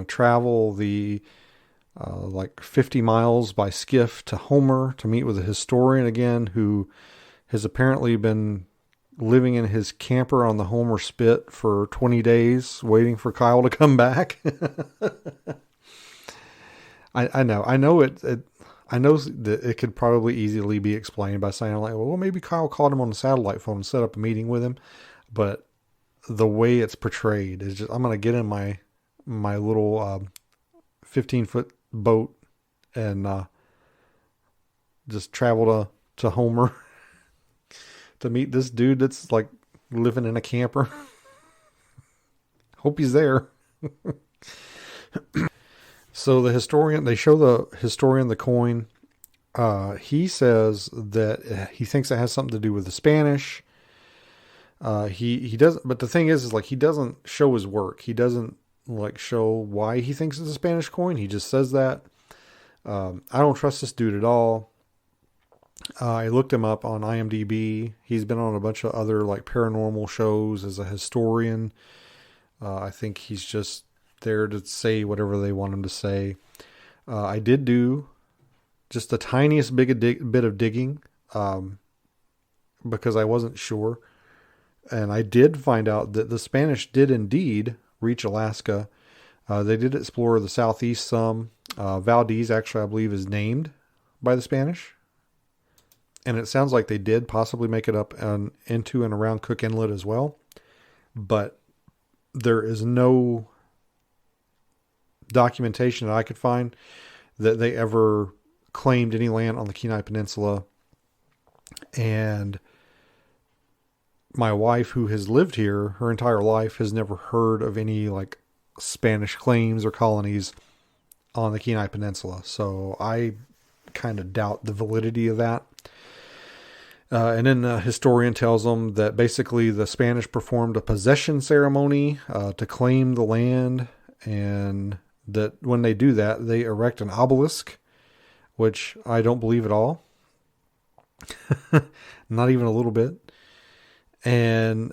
travel the like 50 miles by skiff to Homer to meet with a historian again, who has apparently been living in his camper on the Homer Spit for 20 days, waiting for Kyle to come back. I know I know that it could probably easily be explained by saying like, well, maybe Kyle called him on the satellite phone and set up a meeting with him. But the way it's portrayed is just, I'm going to get in my little 15-foot boat and just travel to Homer to meet this dude that's like living in a camper. Hope he's there. So the historian, they show the historian the coin. He says that he thinks it has something to do with the Spanish. He doesn't, but the thing is like, he doesn't show his work. He doesn't like show why he thinks it's a Spanish coin. He just says that. I don't trust this dude at all. I looked him up on IMDb. He's been on a bunch of other like paranormal shows as a historian. I think he's just there to say whatever they want him to say. I did do just the tiniest bit of digging, because I wasn't sure. And I did find out that the Spanish did indeed reach Alaska. They did explore the southeast some. Valdez actually, I believe, is named by the Spanish. And it sounds like they did possibly make it up into and around Cook Inlet as well. But there is no documentation that I could find that they ever claimed any land on the Kenai Peninsula. And my wife, who has lived here her entire life, has never heard of any like Spanish claims or colonies on the Kenai Peninsula. So I kind of doubt the validity of that. And then the historian tells them that basically the Spanish performed a possession ceremony to claim the land, and that when they do that, they erect an obelisk, which I don't believe at all. Not even a little bit. And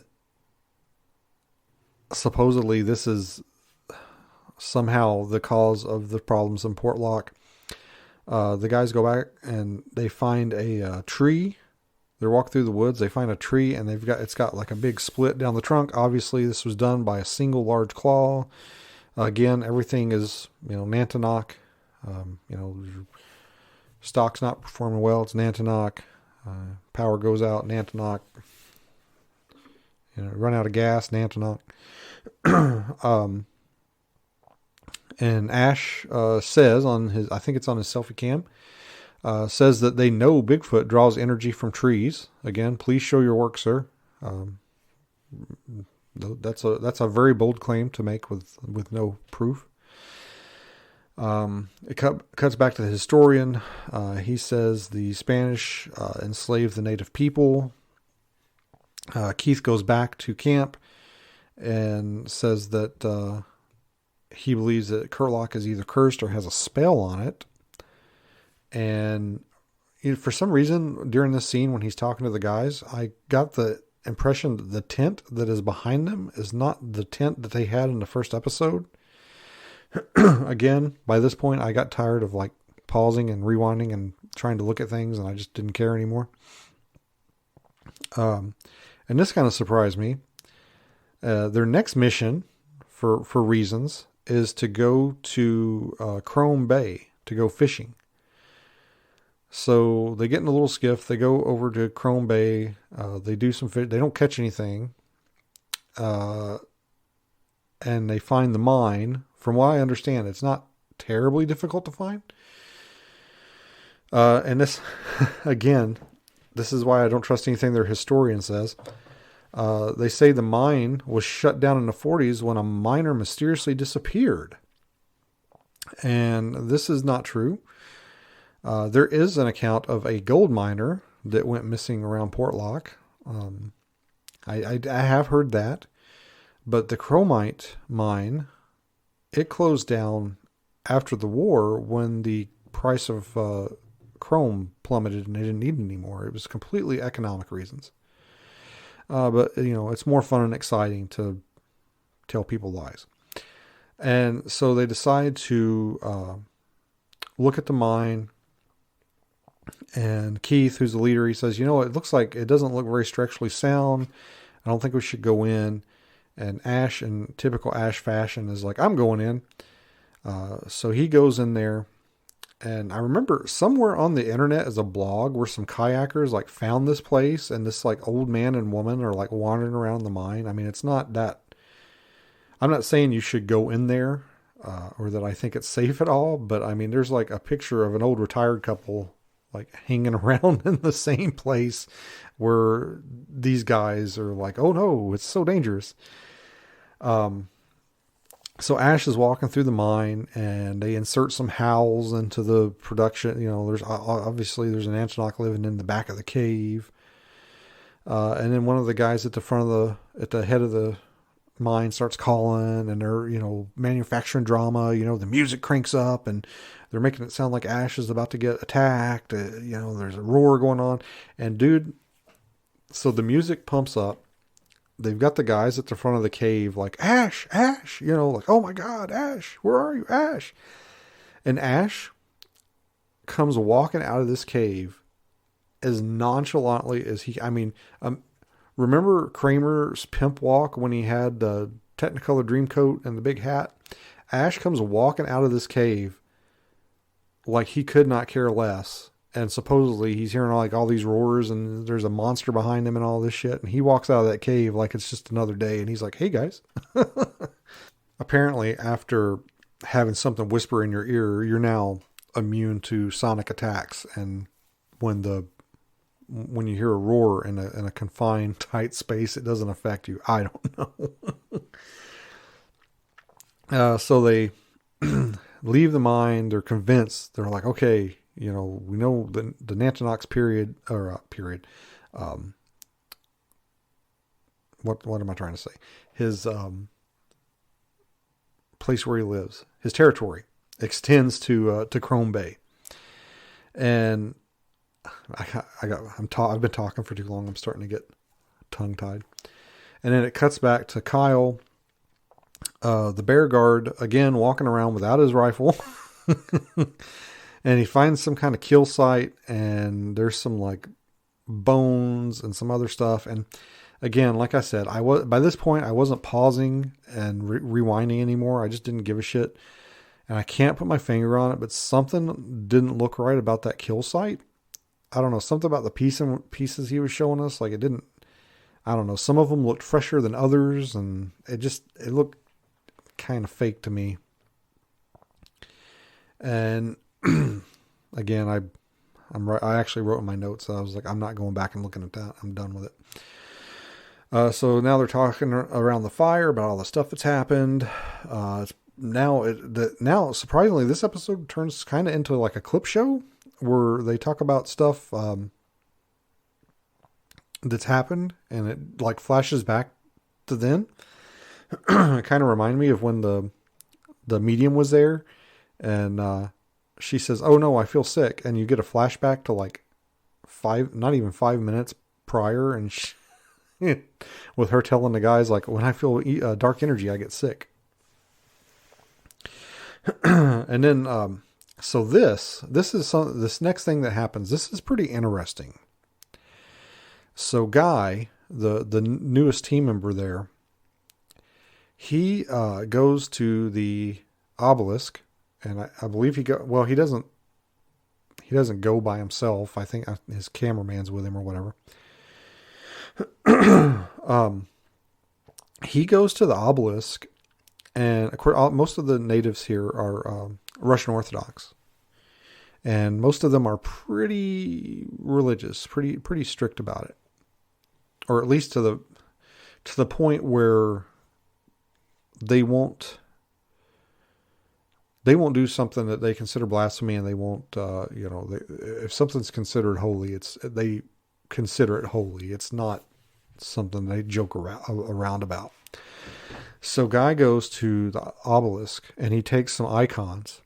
supposedly this is somehow the cause of the problems in Portlock. The guys go back and they find a tree. They walk through the woods. They find a tree, and it's got like a big split down the trunk. Obviously, this was done by a single large claw. Again, everything is, Nantenok. Stock's not performing well. It's Nantenok. Power goes out. Nantenok. Run out of gas. Nantenok. And Ash says on his, I think it's on his selfie cam, says that they know Bigfoot draws energy from trees. Again, please show your work, sir. That's a very bold claim to make with no proof. It cuts back to the historian. He says the Spanish enslaved the native people. Keith goes back to camp and says that he believes that Kurtlock is either cursed or has a spell on it. And for some reason, during this scene when he's talking to the guys, I got the impression that the tent that is behind them is not the tent that they had in the first episode. Again, by this point, I got tired of like pausing and rewinding and trying to look at things, and I just didn't care anymore. And this kind of surprised me. Their next mission, for reasons, is to go to Chrome Bay to go fishing. So they get in a little skiff. They go over to Chrome Bay. They do some fish. They don't catch anything. And they find the mine. From what I understand, it's not terribly difficult to find. And this, again, this is why I don't trust anything their historian says. They say the mine was shut down in the 40s when a miner mysteriously disappeared. And this is not true. There is an account of a gold miner that went missing around Portlock. I have heard that. But the chromite mine, it closed down after the war when the price of chrome plummeted and they didn't need it anymore. It was completely economic reasons. But, it's more fun and exciting to tell people lies. And so they decide to look at the mine. And Keith, who's the leader, he says, it looks like it doesn't look very structurally sound. I don't think we should go in. And Ash, in typical Ash fashion, is like, I'm going in. So he goes in there. And I remember somewhere on the internet is a blog where some kayakers like found this place, and this like old man and woman are like wandering around the mine. I mean, it's not that, I'm not saying you should go in there, or that I think it's safe at all, but I mean, there's like a picture of an old retired couple like hanging around in the same place where these guys are like, oh no, it's so dangerous. So Ash is walking through the mine, and they insert some howls into the production. There's obviously there's an Nantenok living in the back of the cave. And then one of the guys at the head of the mine starts calling, and they're, manufacturing drama. The music cranks up, and they're making it sound like Ash is about to get attacked. There's a roar going on, and dude, so the music pumps up. They've got the guys at the front of the cave like, Ash, like, oh my God, Ash, where are you, Ash? And Ash comes walking out of this cave as nonchalantly as remember Kramer's pimp walk when he had the Technicolor Dreamcoat and the big hat? Ash comes walking out of this cave like he could not care less. And supposedly he's hearing like all these roars, and there's a monster behind him and all this shit. And he walks out of that cave like it's just another day. And he's like, hey guys. Apparently after having something whisper in your ear, you're now immune to sonic attacks. And when you hear a roar in a confined tight space, it doesn't affect you. I don't know. So they leave the mine. They're convinced. They're like, okay, we know the Nantenok's period. What am I trying to say? His place where he lives, his territory, extends to Chrome Bay. And I've been talking for too long. I'm starting to get tongue tied. And then it cuts back to Kyle, the bear guard, again walking around without his rifle. And he finds some kind of kill site, and there's some like bones and some other stuff. And again, like I said, by this point I wasn't pausing and rewinding anymore. I just didn't give a shit. And I can't put my finger on it, but something didn't look right about that kill site. I don't know, something about the pieces he was showing us. Like it didn't, I don't know. Some of them looked fresher than others, and it looked kind of fake to me. And again, I actually wrote in my notes. I was like, I'm not going back and looking at that. I'm done with it. So now they're talking around the fire about all the stuff that's happened. Now surprisingly, this episode turns kind of into like a clip show where they talk about stuff that's happened, and it like flashes back to then. It kind of reminded me of when the medium was there, and she says, "Oh no, I feel sick," and you get a flashback to like not even 5 minutes prior, and with her telling the guys like, "When I feel dark energy, I get sick." And then, so this next thing that happens. This is pretty interesting. So Guy, the newest team member there, he goes to the obelisk, and I believe he doesn't go by himself. I think his cameraman's with him or whatever. He goes to the obelisk, and of course, most of the natives here are Russian Orthodox, and most of them are pretty religious, pretty strict about it, or at least to the point where they won't do something that they consider blasphemy, and they won't, if something's considered holy, they consider it holy. It's not something they joke around about. So Guy goes to the obelisk, and he takes some icons,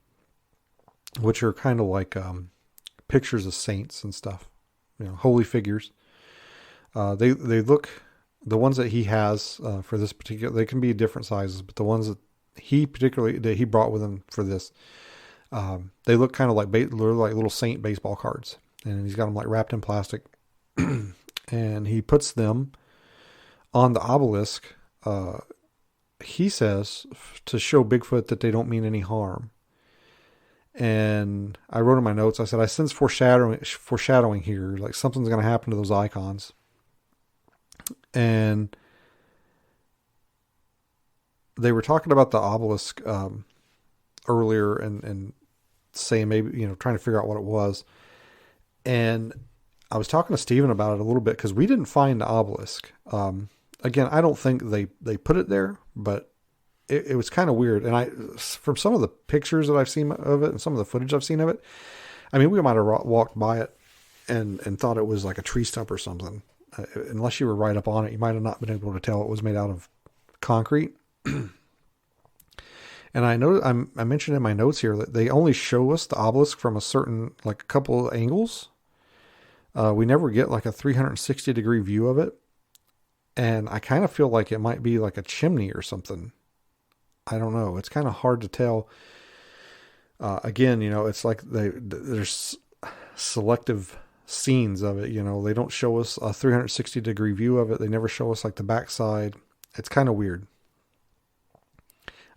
which are kind of like pictures of saints and stuff, holy figures. They look, the ones that he has for this particular, they can be different sizes, but the ones that he brought with him for this, they look kind of like little saint baseball cards, and he's got them like wrapped in plastic, and he puts them on the obelisk. He says to show Bigfoot that they don't mean any harm. And I wrote in my notes, I said, I sense foreshadowing here, like something's going to happen to those icons. And they were talking about the obelisk earlier, and saying maybe, trying to figure out what it was. And I was talking to Steven about it a little bit, because we didn't find the obelisk. Again, I don't think they put it there, but it was kind of weird. And from some of the pictures that I've seen of it and some of the footage I've seen of it, I mean, we might have walked by it and thought it was like a tree stump or something. Unless you were right up on it, you might have not been able to tell it was made out of concrete. And I know I mentioned in my notes here that they only show us the obelisk from a couple of angles. We never get like a 360 degree view of it. And I kind of feel like it might be like a chimney or something. I don't know. It's kind of hard to tell. Again, it's like there's selective scenes of it. They don't show us a 360 degree view of it. They never show us like the backside. It's kind of weird.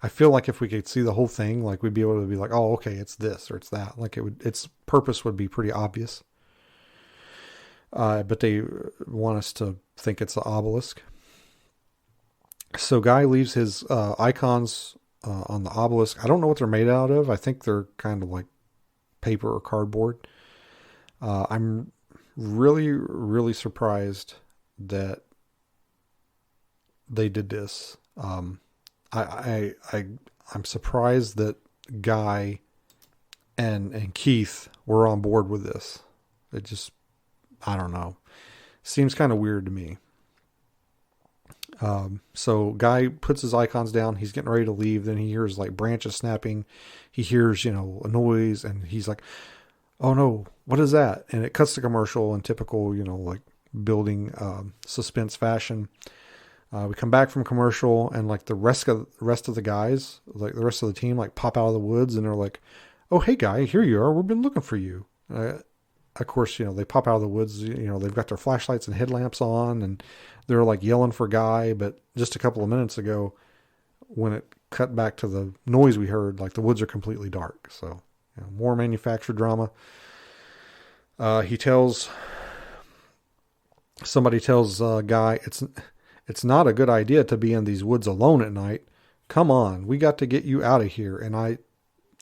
I feel like if we could see the whole thing, like we'd be able to be like, oh, okay, it's this or it's that. Like its purpose would be pretty obvious. But they want us to think it's the obelisk. So Guy leaves his icons on the obelisk. I don't know what they're made out of. I think they're kind of like paper or cardboard. I'm really, really surprised that they did this. I'm surprised that Guy and Keith were on board with this. It just, I don't know. Seems kind of weird to me. So Guy puts his icons down. He's getting ready to leave. Then he hears like branches snapping. He hears, a noise, and he's like, oh no, what is that? And it cuts to commercial in typical, like building, suspense fashion. We come back from commercial, and like the rest of the guys, like the rest of the team, like pop out of the woods, and they're like, oh, hey Guy, here you are. We've been looking for you. Of course, they pop out of the woods, they've got their flashlights and headlamps on, and they're like yelling for Guy. But just a couple of minutes ago, when it cut back to the noise we heard, like the woods are completely dark. So, more manufactured drama. Somebody tells Guy, it's not a good idea to be in these woods alone at night. Come on, we got to get you out of here. And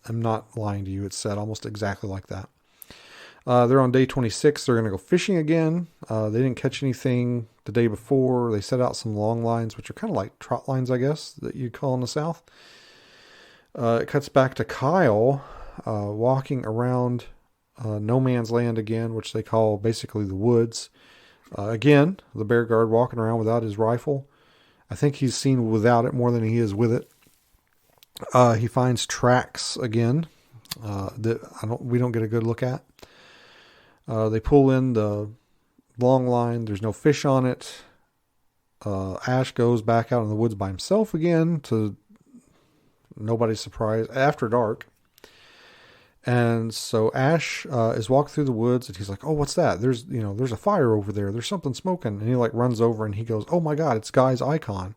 I'm not lying to you. It's said almost exactly like that. They're on day 26. They're going to go fishing again. They didn't catch anything the day before. They set out some long lines, which are kind of like trot lines, I guess, that you'd call in the South. It cuts back to Kyle walking around no man's land again, which they call basically the woods. Again, the bear guard walking around without his rifle. I think he's seen without it more than he is with it. He finds tracks again that we don't get a good look at. They pull in the long line. There's no fish on it. Ash goes back out in the woods by himself again to nobody's surprise after dark. And so Ash is walking through the woods and he's like, "Oh, what's that? There's a fire over there. There's something smoking." And he like runs over and he goes, "Oh my God, it's Guy's icons."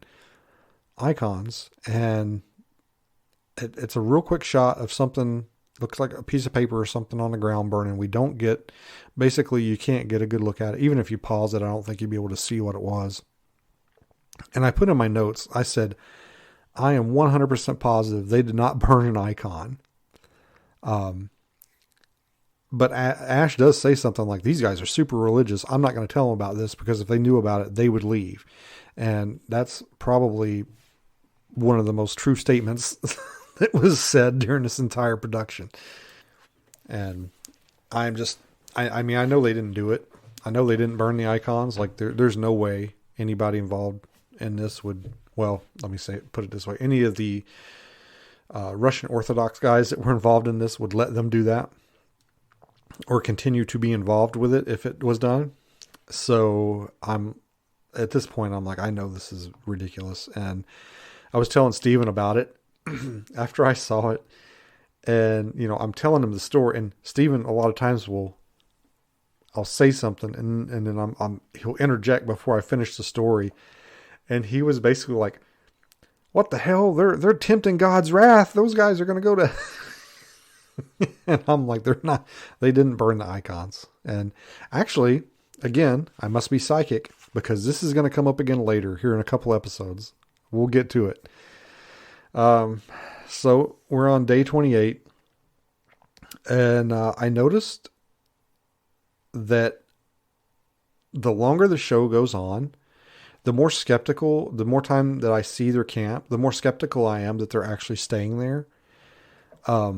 And it's a real quick shot of something. Looks like a piece of paper or something on the ground burning. Basically you can't get a good look at it. Even if you pause it, I don't think you'd be able to see what it was. And I put in my notes, I said, I am 100% positive they did not burn an icon. But Ash does say something like, these guys are super religious. I'm not going to tell them about this because if they knew about it, they would leave. And that's probably one of the most true statements that was said during this entire production. And I know they didn't do it. I know they didn't burn the icons. Like there's no way anybody involved in this would, well, let me put it this way. Any of the Russian Orthodox guys that were involved in this would let them do that or continue to be involved with it if it was done. So at this point, I'm like, I know this is ridiculous. And I was telling Steven about it after I saw it, and I'm telling him the story, and Steven a lot of times I'll say something and then he'll interject before I finish the story. And he was basically like, "What the hell? They're tempting God's wrath. Those guys are going to go to," and I'm like, they're not, they didn't burn the icons. And actually, again, I must be psychic because this is going to come up again later here in a couple episodes. We'll get to it. So we're on day 28 and, I noticed that the longer the show goes on, the more time that I see their camp, the more skeptical I am that they're actually staying there. I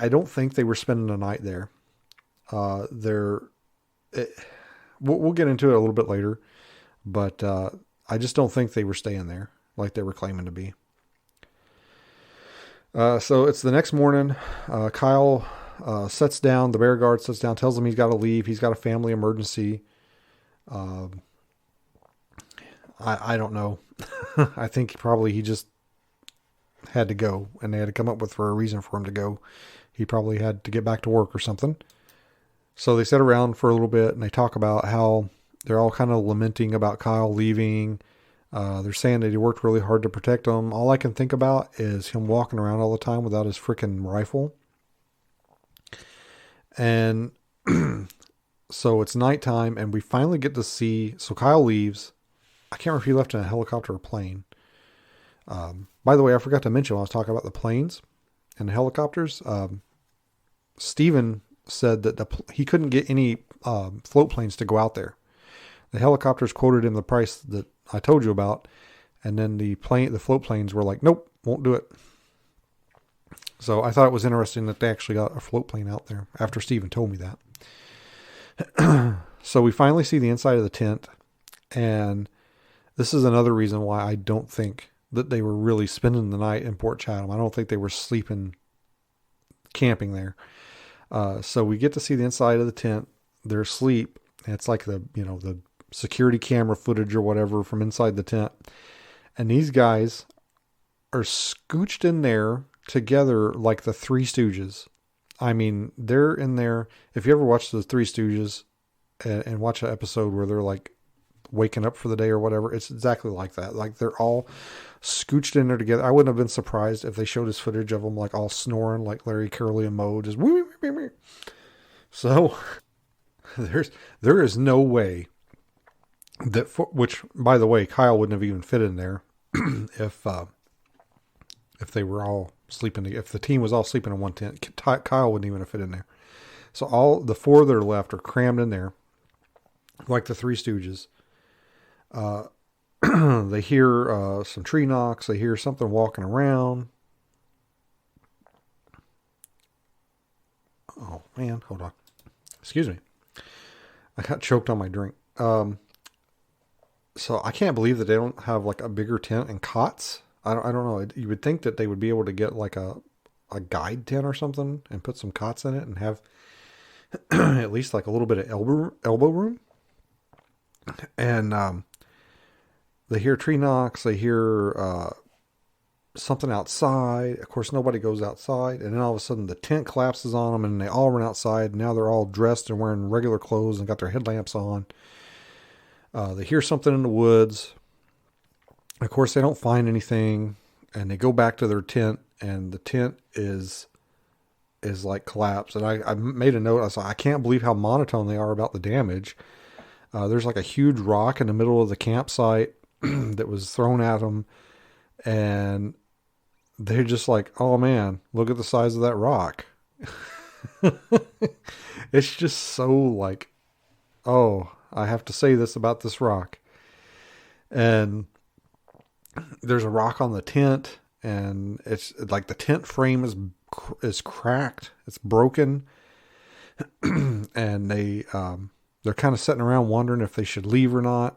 don't think they were spending the night there. We'll get into it a little bit later, but, I just don't think they were staying there like they were claiming to be. So it's the next morning. Kyle sets down, the bear guard sits down, tells him he's got to leave. He's got a family emergency. I don't know. I think probably he just had to go and they had to come up with for a reason for him to go. He probably had to get back to work or something. So they sit around for a little bit and they talk about how they're all kind of lamenting about Kyle leaving. They're saying that he worked really hard to protect them. All I can think about is him walking around all the time without his freaking rifle. And so it's nighttime and we finally get to see, so Kyle leaves. I can't remember if he left in a helicopter or plane. By the way, I forgot to mention when I was talking about the planes and the helicopters. Steven said that he couldn't get any float planes to go out there. The helicopters quoted him the price that I told you about, and then the float planes were like, "Nope, won't do it." So I thought it was interesting that they actually got a float plane out there after Steven told me that. So we finally see the inside of the tent, and this is another reason why I don't think that they were really spending the night in Port Chatham. I don't think they were camping there. So we get to see the inside of the tent. They're asleep. It's like the security camera footage or whatever from inside the tent. And these guys are scooched in there together like the Three Stooges. I mean, they're in there. If you ever watch the Three Stooges and watch an episode where they're like waking up for the day or whatever, it's exactly like that. Like they're all scooched in there together. I wouldn't have been surprised if they showed us footage of them like all snoring like Larry, Curly, and Moe, just woo. So there is no way that, which by the way, Kyle wouldn't have even fit in there if if they were all sleeping, if the team was all sleeping in one tent, Kyle wouldn't even have fit in there. So all the four that are left are crammed in there, like the Three Stooges. They hear some tree knocks. They hear something walking around. Oh man, hold on. Excuse me. I got choked on my drink. So I can't believe that they don't have like a bigger tent and cots. I don't know. You would think that they would be able to get like a guide tent or something and put some cots in it and have at least like a little bit of elbow room. And they hear tree knocks. They hear something outside. Of course, nobody goes outside. And then all of a sudden the tent collapses on them and they all run outside. Now they're all dressed and wearing regular clothes and got their headlamps on. They hear something in the woods. Of course, they don't find anything, and they go back to their tent, and the tent is like collapsed. And I made a note. I was like, I can't believe how monotone they are about the damage. There's like a huge rock in the middle of the campsite that was thrown at them, and they're just like, oh man, look at the size of that rock. It's just so like, oh, I have to say this about this rock. And there's a rock on the tent, and it's like the tent frame is cracked. It's broken. And they're kind of sitting around wondering if they should leave or not.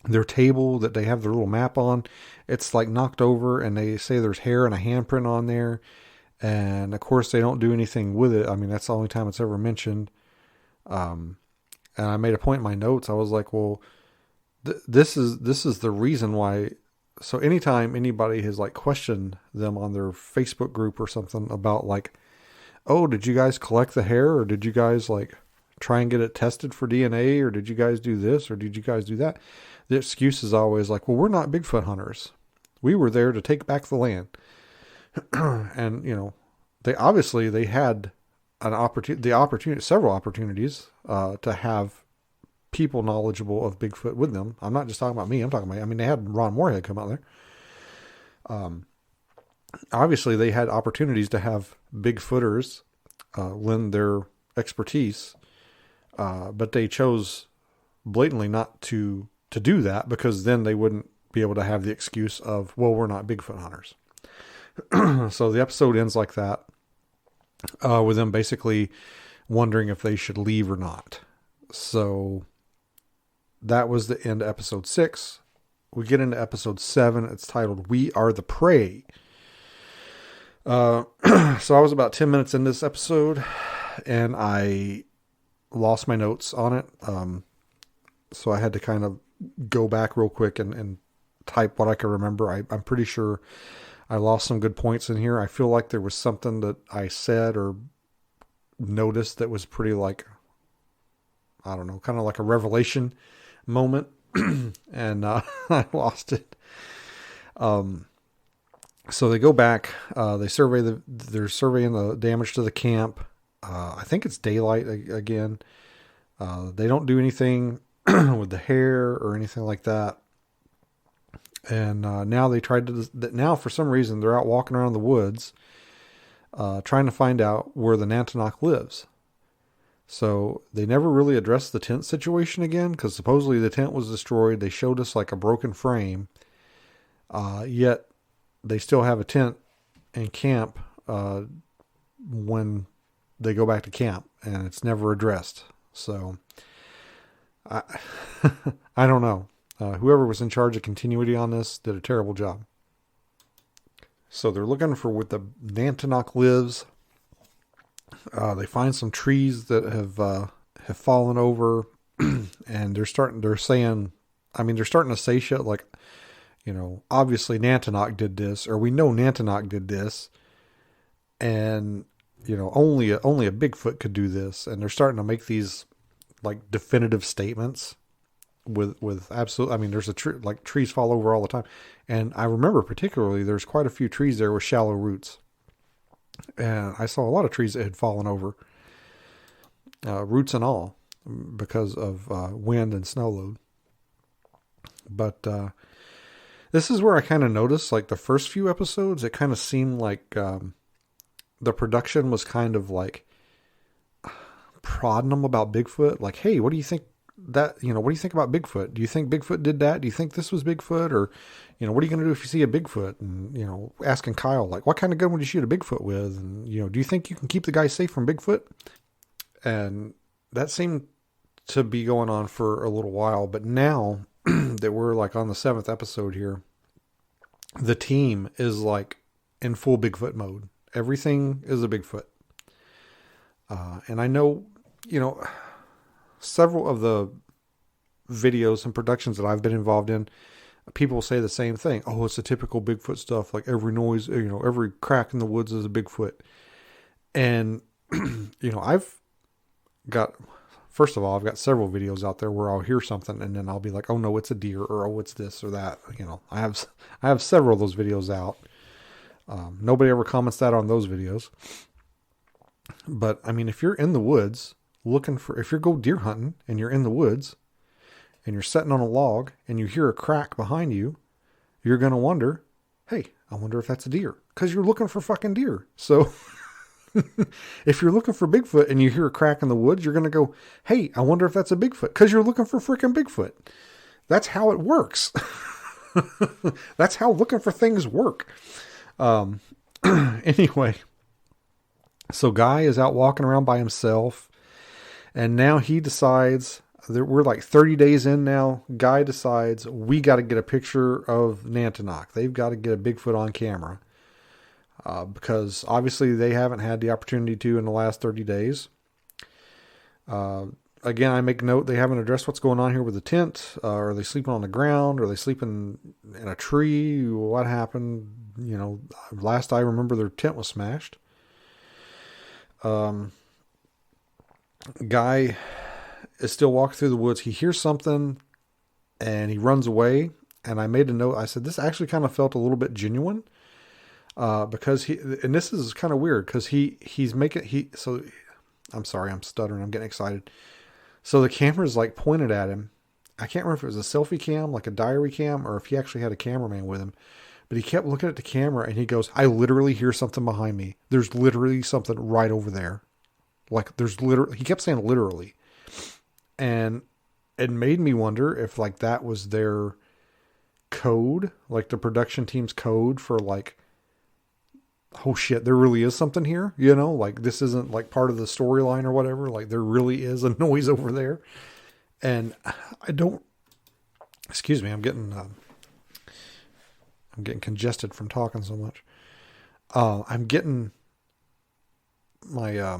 Their table that they have their little map on, it's like knocked over, and they say there's hair and a handprint on there. And of course they don't do anything with it. I mean, that's the only time it's ever mentioned. And I made a point in my notes. I was like, well, this is the reason why. So anytime anybody has like questioned them on their Facebook group or something about like, oh, did you guys collect the hair, or did you guys like try and get it tested for DNA, or did you guys do this, or did you guys do that? The excuse is always like, well, we're not Bigfoot hunters. We were there to take back the land. And you know, they had several opportunities to have people knowledgeable of Bigfoot with them. I'm not just talking about me. I'm talking about, I mean, they had Ron Moorhead come out there. Obviously they had opportunities to have Bigfooters lend their expertise, but they chose blatantly not to do that, because then they wouldn't be able to have the excuse of, well, we're not Bigfoot hunters. So the episode ends like that, with them basically wondering if they should leave or not. So that was the end of episode 6. We get into episode 7. It's titled "We Are the Prey." So I was about 10 minutes in this episode, and I lost my notes on it. So I had to kind of go back real quick and type what I could remember. I'm pretty sure I lost some good points in here. I feel like there was something that I said or noticed that was pretty like, I don't know, kind of like a revelation moment. And I lost it. So they go back, they they're surveying the damage to the camp. I think it's daylight again. They don't do anything with the hair or anything like that. And now they tried to, now for some reason they're out walking around the woods, trying to find out where the Nantenok lives. So they never really addressed the tent situation again, because supposedly the tent was destroyed. They showed us like a broken frame, yet they still have a tent in camp when they go back to camp, and it's never addressed. So I I don't know. Whoever was in charge of continuity on this did a terrible job. So they're looking for where the Nantenok lives. They find some trees that have fallen over, and they're starting to say shit like, you know, obviously Nantenok did this, or we know Nantenok did this, and you know, only a Bigfoot could do this. And they're starting to make these like definitive statements with absolute, I mean, there's a tree, like trees fall over all the time. And I remember particularly there's quite a few trees there with shallow roots. And I saw a lot of trees that had fallen over, roots and all, because of wind and snow load. But This is where I kind of noticed, like the first few episodes, it kind of seemed like the production was kind of like prodding them about Bigfoot. Like, hey, what do you think what do you think about Bigfoot? Do you think Bigfoot did that? Do you think this was Bigfoot? Or, what are you going to do if you see a Bigfoot? And, asking Kyle, like, what kind of gun would you shoot a Bigfoot with? And, do you think you can keep the guy safe from Bigfoot? And that seemed to be going on for a little while. But now that we're like on the 7th episode here, the team is like in full Bigfoot mode. Everything is a Bigfoot. And I know, several of the videos and productions that I've been involved in, people say the same thing. Oh, it's the typical Bigfoot stuff. Like every noise, every crack in the woods is a Bigfoot. And, I've got, first of all, I've got several videos out there where I'll hear something and then I'll be like, oh no, it's a deer, or oh, it's this or that. I have several of those videos out. Nobody ever comments that on those videos. But I mean, if you're in the woods if you're go deer hunting and you're in the woods and you're sitting on a log and you hear a crack behind you, you're going to wonder, hey, I wonder if that's a deer, because you're looking for fucking deer. So if you're looking for Bigfoot and you hear a crack in the woods, you're going to go, hey, I wonder if that's a Bigfoot, because you're looking for freaking Bigfoot. That's how it works. That's how looking for things work. Anyway, so Guy is out walking around by himself, and now he decides that we're like 30 days in now. Guy decides we got to get a picture of Nantenok. They've got to get a Bigfoot on camera. Because obviously they haven't had the opportunity to in the last 30 days. Again, I make note, they haven't addressed what's going on here with the tent. Are they sleeping on the ground? Are they sleeping in a tree? What happened? Last I remember, their tent was smashed. Guy is still walking through the woods. He hears something and he runs away. And I made a note. I said, this actually kind of felt a little bit genuine. Because and this is kind of weird, because I'm sorry, I'm stuttering. I'm getting excited. So the camera's like pointed at him. I can't remember if it was a selfie cam, like a diary cam, or if he actually had a cameraman with him, but he kept looking at the camera and he goes, I literally hear something behind me. There's literally something right over there. Like he kept saying literally. And it made me wonder if like that was their code, like the production team's code for like, oh shit, there really is something here, like this isn't like part of the storyline or whatever. Like there really is a noise over there. And excuse me, I'm getting congested from talking so much. I'm getting my,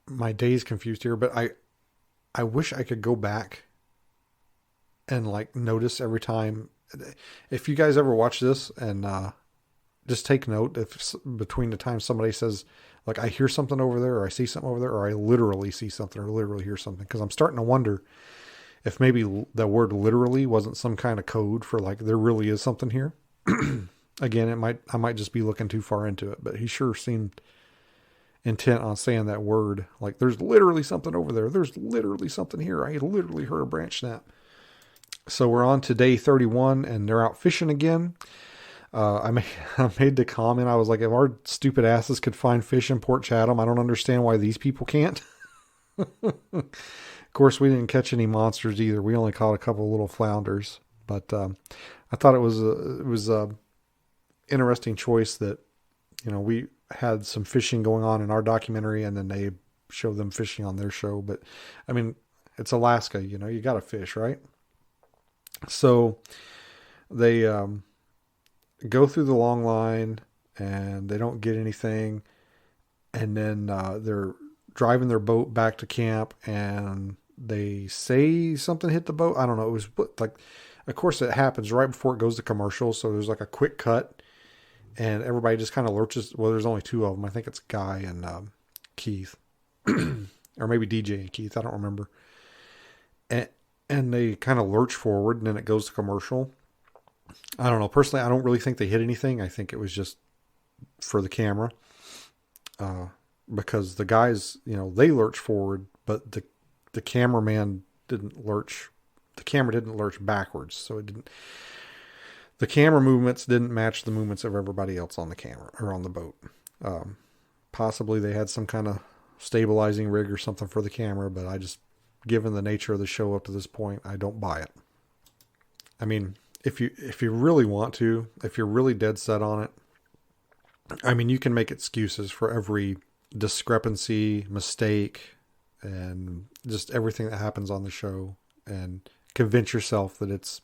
my days confused here, but I wish I could go back and like notice every time. If you guys ever watch this and, just take note if between the time somebody says like, I hear something over there, or I see something over there, or I literally see something or literally hear something. Cause I'm starting to wonder if maybe the word literally wasn't some kind of code for like, there really is something here. Again, I might just be looking too far into it, but he sure seemed intent on saying that word. Like there's literally something over there. There's literally something here. I literally heard a branch snap. So we're on to day 31 and they're out fishing again. I made the comment. I was like, if our stupid asses could find fish in Port Chatham, I don't understand why these people can't. Of course, we didn't catch any monsters either. We only caught a couple of little flounders, but, I thought it was a interesting choice that, we had some fishing going on in our documentary and then they showed them fishing on their show. But I mean, it's Alaska, you got to fish, right? So they, go through the long line and they don't get anything. And then they're driving their boat back to camp and they say something hit the boat. I don't know. It was like, of course it happens right before it goes to commercial. So there's like a quick cut and everybody just kind of lurches. Well, there's only two of them. I think it's Guy and Keith or maybe DJ and Keith. I don't remember. And they kind of lurch forward and then it goes to commercial. I don't know. Personally, I don't really think they hit anything. I think it was just for the camera. Because the guys, they lurch forward, but the cameraman didn't lurch. The camera didn't lurch backwards. So it didn't. The camera movements didn't match the movements of everybody else on the camera or on the boat. Possibly they had some kind of stabilizing rig or something for the camera, but I just, given the nature of the show up to this point, I don't buy it. I mean, if you really want to, if you're really dead set on it, I mean, you can make excuses for every discrepancy, mistake, and just everything that happens on the show, and convince yourself that it's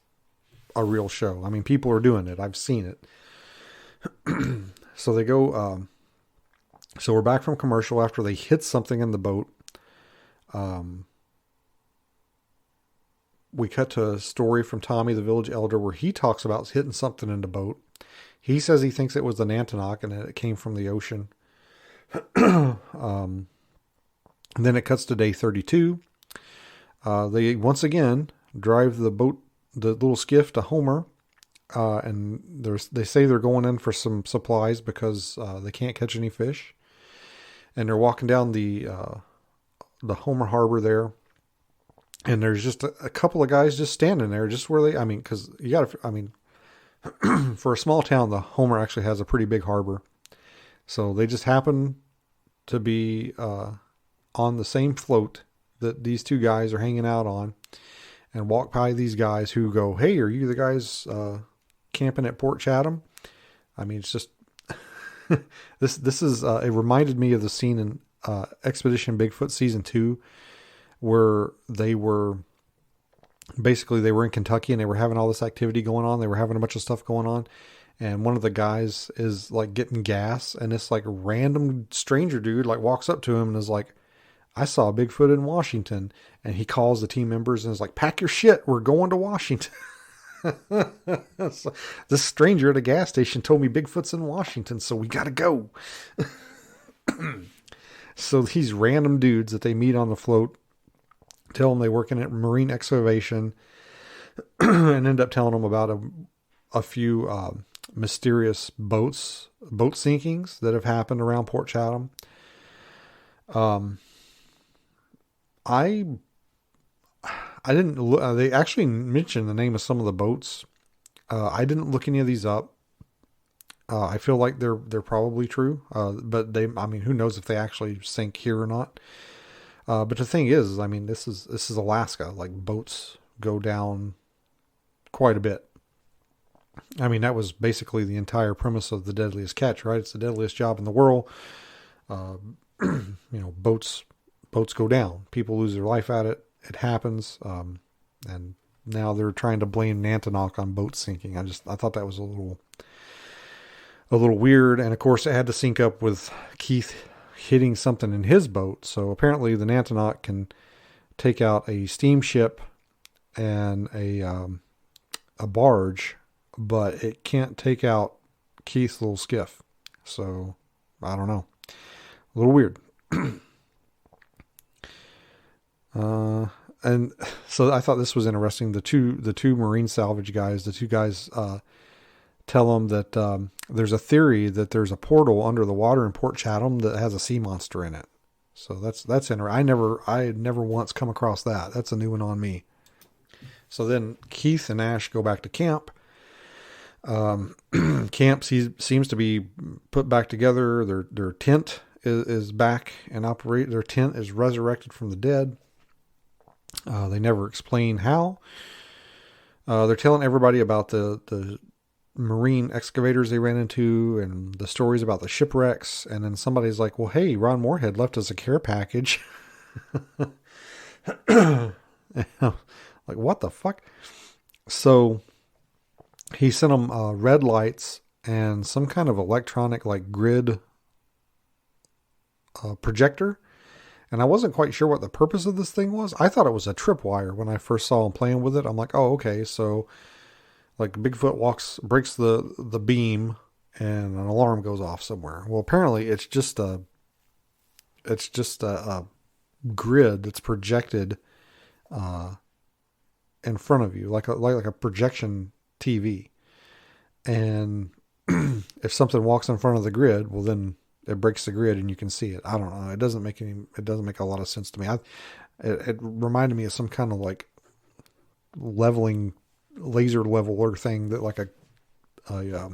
a real show. I mean, people are doing it. I've seen it. So they go, so we're back from commercial after they hit something in the boat. We cut to a story from Tommy, the village elder, where he talks about hitting something in the boat. He says he thinks it was the Nantenok and that it came from the ocean. And then it cuts to day 32. They once again drive the boat, the little skiff, to Homer. And they say they're going in for some supplies because they can't catch any fish. And they're walking down the Homer Harbor there. And there's just a couple of guys just standing there, just where they, I mean, because you got to, I mean, for a small town, the Homer actually has a pretty big harbor. So they just happen to be on the same float that these two guys are hanging out on, and walk by these guys who go, "Hey, are you the guys camping at Port Chatham?" I mean, it's just this is it reminded me of the scene in Expedition Bigfoot season 2, where they were in Kentucky and they were having all this activity going on. They were having a bunch of stuff going on. And one of the guys is like getting gas, and this like random stranger dude like walks up to him and is like, "I saw Bigfoot in Washington." And he calls the team members and is like, "Pack your shit. We're going to Washington." So, this stranger at a gas station told me Bigfoot's in Washington, so we got to go. So these random dudes that they meet on the float tell them they work in marine excavation and end up telling them about a few mysterious boat sinkings that have happened around Port Chatham. I didn't look, they actually mentioned the name of some of the boats. I didn't look any of these up. I feel like they're probably true. But I mean, who knows if they actually sink here or not. But the thing is, I mean, this is Alaska. Like, boats go down quite a bit. I mean, that was basically the entire premise of The Deadliest Catch, right? It's the deadliest job in the world. You know, boats go down. People lose their life at it. It happens. And now they're trying to blame Nantenok on boat sinking. I thought that was a little weird. And of course, it had to sync up with Keith hitting something in his boat. So apparently the Nantenok can take out a steamship and a barge, but it can't take out Keith's little skiff. So I don't know. A little weird. And so I thought this was interesting. The two marine salvage guys, tell them that there's a theory that there's a portal under the water in Port Chatham that has a sea monster in it. So that's interesting. I had never once come across that. That's a new one on me. So then Keith and Ash go back to camp. Camp seems to be put back together. Their tent is back and operate. Their tent is resurrected from the dead. They never explain how. They're telling everybody about the marine excavators they ran into and the stories about the shipwrecks. And then somebody's like, "Well, hey, Ron Moorhead left us a care package." Like, what the fuck? So he sent them red lights and some kind of electronic like grid projector. And I wasn't quite sure what the purpose of this thing was. I thought it was a tripwire when I first saw him playing with it. I'm like, oh, okay. So like Bigfoot breaks the beam and an alarm goes off somewhere. Well, apparently it's just a grid that's projected in front of you, like a projection TV. And if something walks in front of the grid, well, then it breaks the grid and you can see it. I don't know. It doesn't make a lot of sense to me. It reminded me of some kind of like leveling laser leveler thing that like a a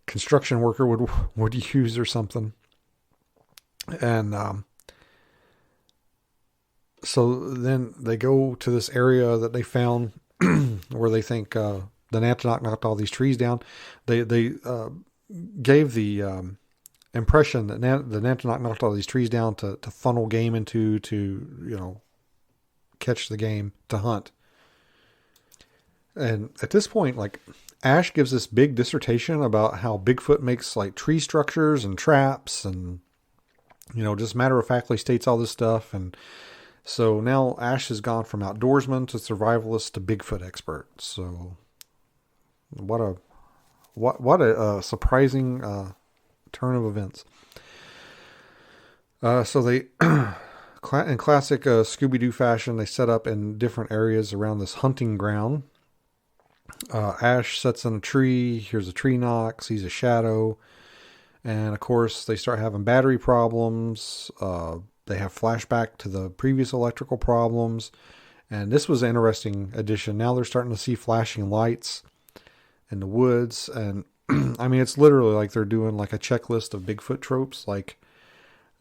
construction worker would use or something. And so then they go to this area that they found where they think the Nantenok knocked all these trees down. They gave the impression that the Nantenok knocked all these trees down to funnel game into, to catch the game to hunt. And at this point, like, Ash gives this big dissertation about how Bigfoot makes like tree structures and traps, and just matter-of-factly states all this stuff. And so now Ash has gone from outdoorsman to survivalist to Bigfoot expert. So what a surprising turn of events. So they, in classic Scooby-Doo fashion, they set up in different areas around this hunting ground. Ash sets in a tree, hears a tree knock, sees a shadow, and of course they start having battery problems. They have flashback to the previous electrical problems, and this was an interesting addition. Now they're starting to see flashing lights in the woods, and I mean, it's literally like they're doing like a checklist of Bigfoot tropes, like,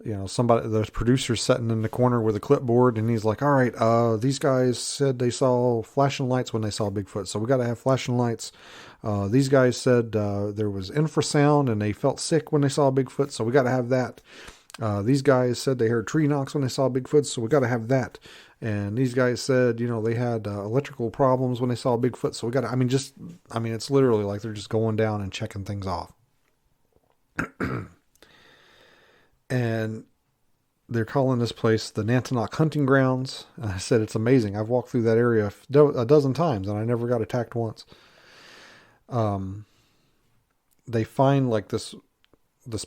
the producer's sitting in the corner with a clipboard, and he's like, all right, these guys said they saw flashing lights when they saw Bigfoot, so we got to have flashing lights. These guys said there was infrasound and they felt sick when they saw Bigfoot, so we got to have that. These guys said they heard tree knocks when they saw Bigfoot, so we got to have that. And these guys said, they had electrical problems when they saw Bigfoot, so we got to, it's literally like they're just going down and checking things off. And they're calling this place the Nantenok hunting grounds. And I said, it's amazing. I've walked through that area a dozen times and I never got attacked once. They find like this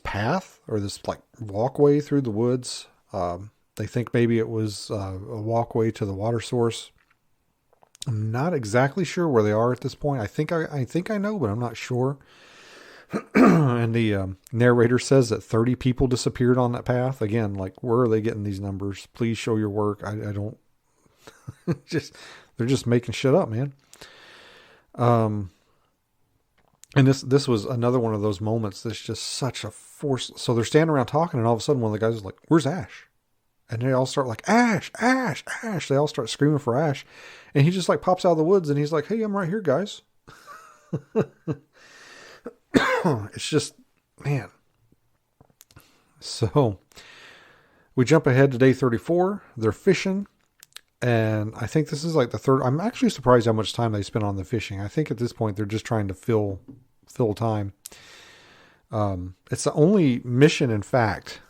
path or this like walkway through the woods. They think maybe it was a walkway to the water source. I'm not exactly sure where they are at this point. I think I know, but I'm not sure. And the narrator says that 30 people disappeared on that path. Again, like, where are they getting these numbers? Please show your work. I don't they're just making shit up, man. And this was another one of those moments that's just such a force. So they're standing around talking, and all of a sudden one of the guys is like, where's Ash? And they all start like, Ash, Ash, Ash. They all start screaming for Ash. And he just like pops out of the woods and he's like, hey, I'm right here, guys. It's just, man. So we jump ahead to day 34. They're fishing. And I think this is like the third. I'm actually surprised how much time they spent on the fishing. I think at this point they're just trying to fill time. It's the only mission, in fact,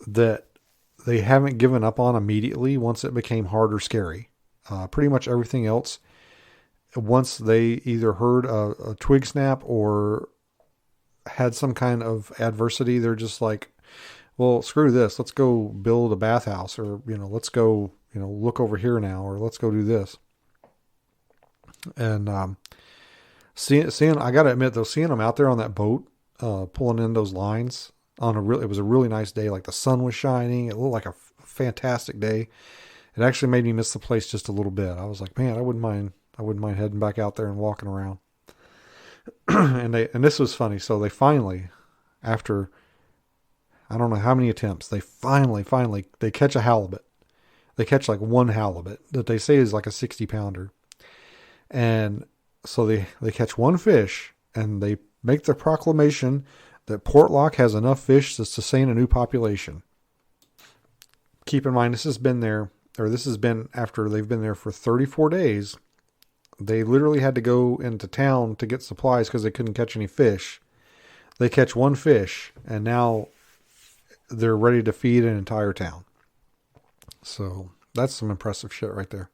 that they haven't given up on immediately once it became hard or scary. Pretty much everything else, once they either heard a twig snap or had some kind of adversity, they're just like, well, screw this. Let's go build a bathhouse, or, let's go, look over here now, or let's go do this. And, seeing, I got to admit though, seeing them out there on that boat, pulling in those lines it was a really nice day. Like, the sun was shining. It looked like a fantastic day. It actually made me miss the place just a little bit. I was like, man, I wouldn't mind heading back out there and walking around. And this was funny. So they finally, after I don't know how many attempts, they finally they catch a halibut. They catch like one halibut that they say is like a 60-pounder. And so they catch one fish, and they make the proclamation that Portlock has enough fish to sustain a new population. Keep in mind, this has been after they've been there for 34 days. They literally had to go into town to get supplies because they couldn't catch any fish. They catch one fish, and now they're ready to feed an entire town. So that's some impressive shit right there.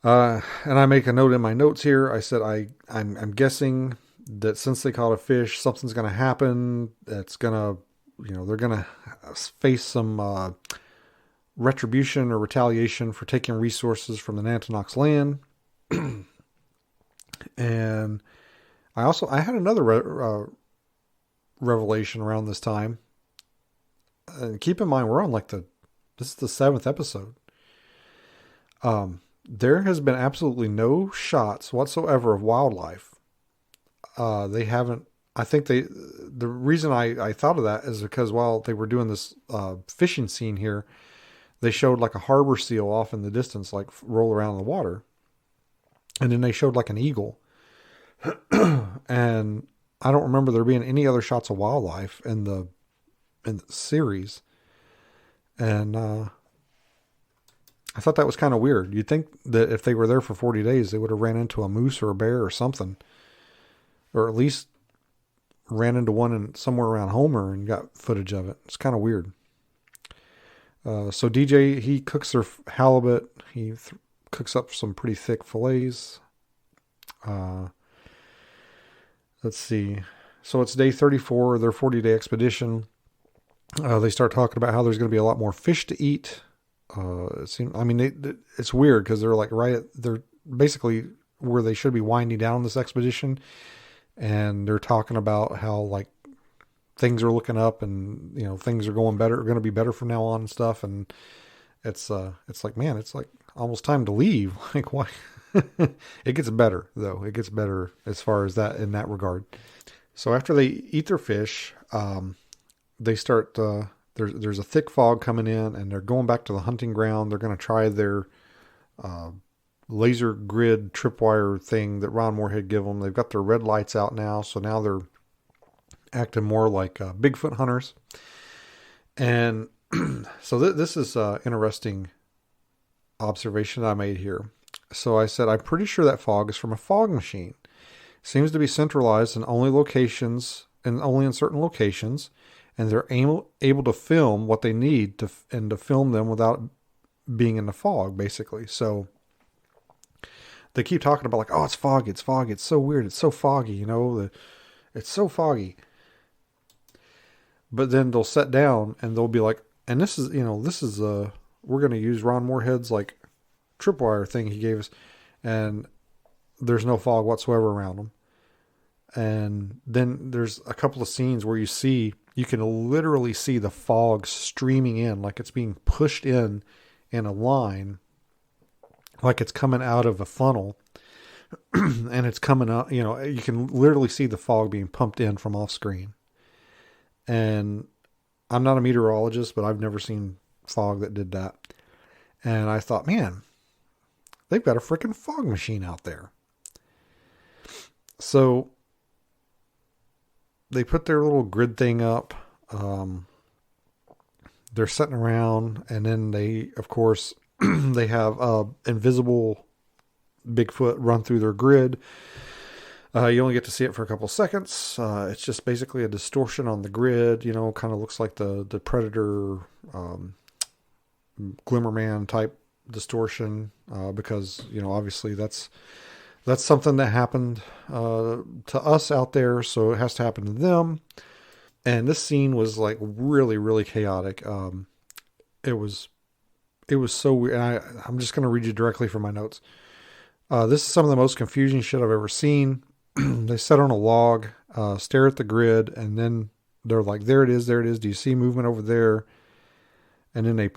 And I make a note in my notes here. I said I'm guessing that since they caught a fish, something's going to happen. It's going to, they're going to face some retribution or retaliation for taking resources from the Nantenok's land. And I had another revelation around this time. And keep in mind, we're on this is the 7th episode. There has been absolutely no shots whatsoever of wildlife. They haven't. I think the reason I thought of that is because while they were doing this fishing scene here, they showed like a harbor seal off in the distance, like roll around in the water. And then they showed like an eagle. And I don't remember there being any other shots of wildlife in the series. And I thought that was kind of weird. You'd think that if they were there for 40 days, they would have ran into a moose or a bear or something. Or at least ran into one somewhere around Homer and got footage of it. It's kind of weird. So DJ, he cooks their halibut. He cooks up some pretty thick fillets. Let's see. So it's day 34 of their 40-day expedition. They start talking about how there's going to be a lot more fish to eat. It's weird because they're like they're basically where they should be winding down this expedition. And they're talking about how like things are looking up and, things are going to be better from now on and stuff. And it's like, man, it's like almost time to leave. Like, why? It gets better though. It gets better as far as that in that regard. So after they eat their fish, they start, there's a thick fog coming in and they're going back to the hunting ground. They're going to try their, laser grid tripwire thing that Ron Moorhead gave them. They've got their red lights out now. So now they're acting more like Bigfoot hunters. And so this is an interesting observation I made here. So I said, I'm pretty sure that fog is from a fog machine. Seems to be centralized in only locations and only in certain locations. And they're able to film what they need to film them without being in the fog, basically. So they keep talking about like, oh, it's foggy, it's so weird, it's so foggy, it's so foggy. But then they'll sit down and they'll be like, and this is we're going to use Ron Moorhead's like tripwire thing he gave us, and there's no fog whatsoever around them. And then there's a couple of scenes where you can literally see the fog streaming in, like it's being pushed in a line, like it's coming out of a funnel and it's coming out, you can literally see the fog being pumped in from off screen. And I'm not a meteorologist, but I've never seen fog that did that. And I thought, man, they've got a freaking fog machine out there. So they put their little grid thing up. They're sitting around and then they, of course, they have invisible Bigfoot run through their grid. You only get to see it for a couple seconds. It's just basically a distortion on the grid. Kind of looks like the Predator, Glimmerman type distortion. Because obviously that's something that happened to us out there, so it has to happen to them. And this scene was like really, really chaotic. It was so weird. And I'm just going to read you directly from my notes. This is some of the most confusing shit I've ever seen. They sit on a log, stare at the grid, and then they're like, there it is. Do you see movement over there? And then they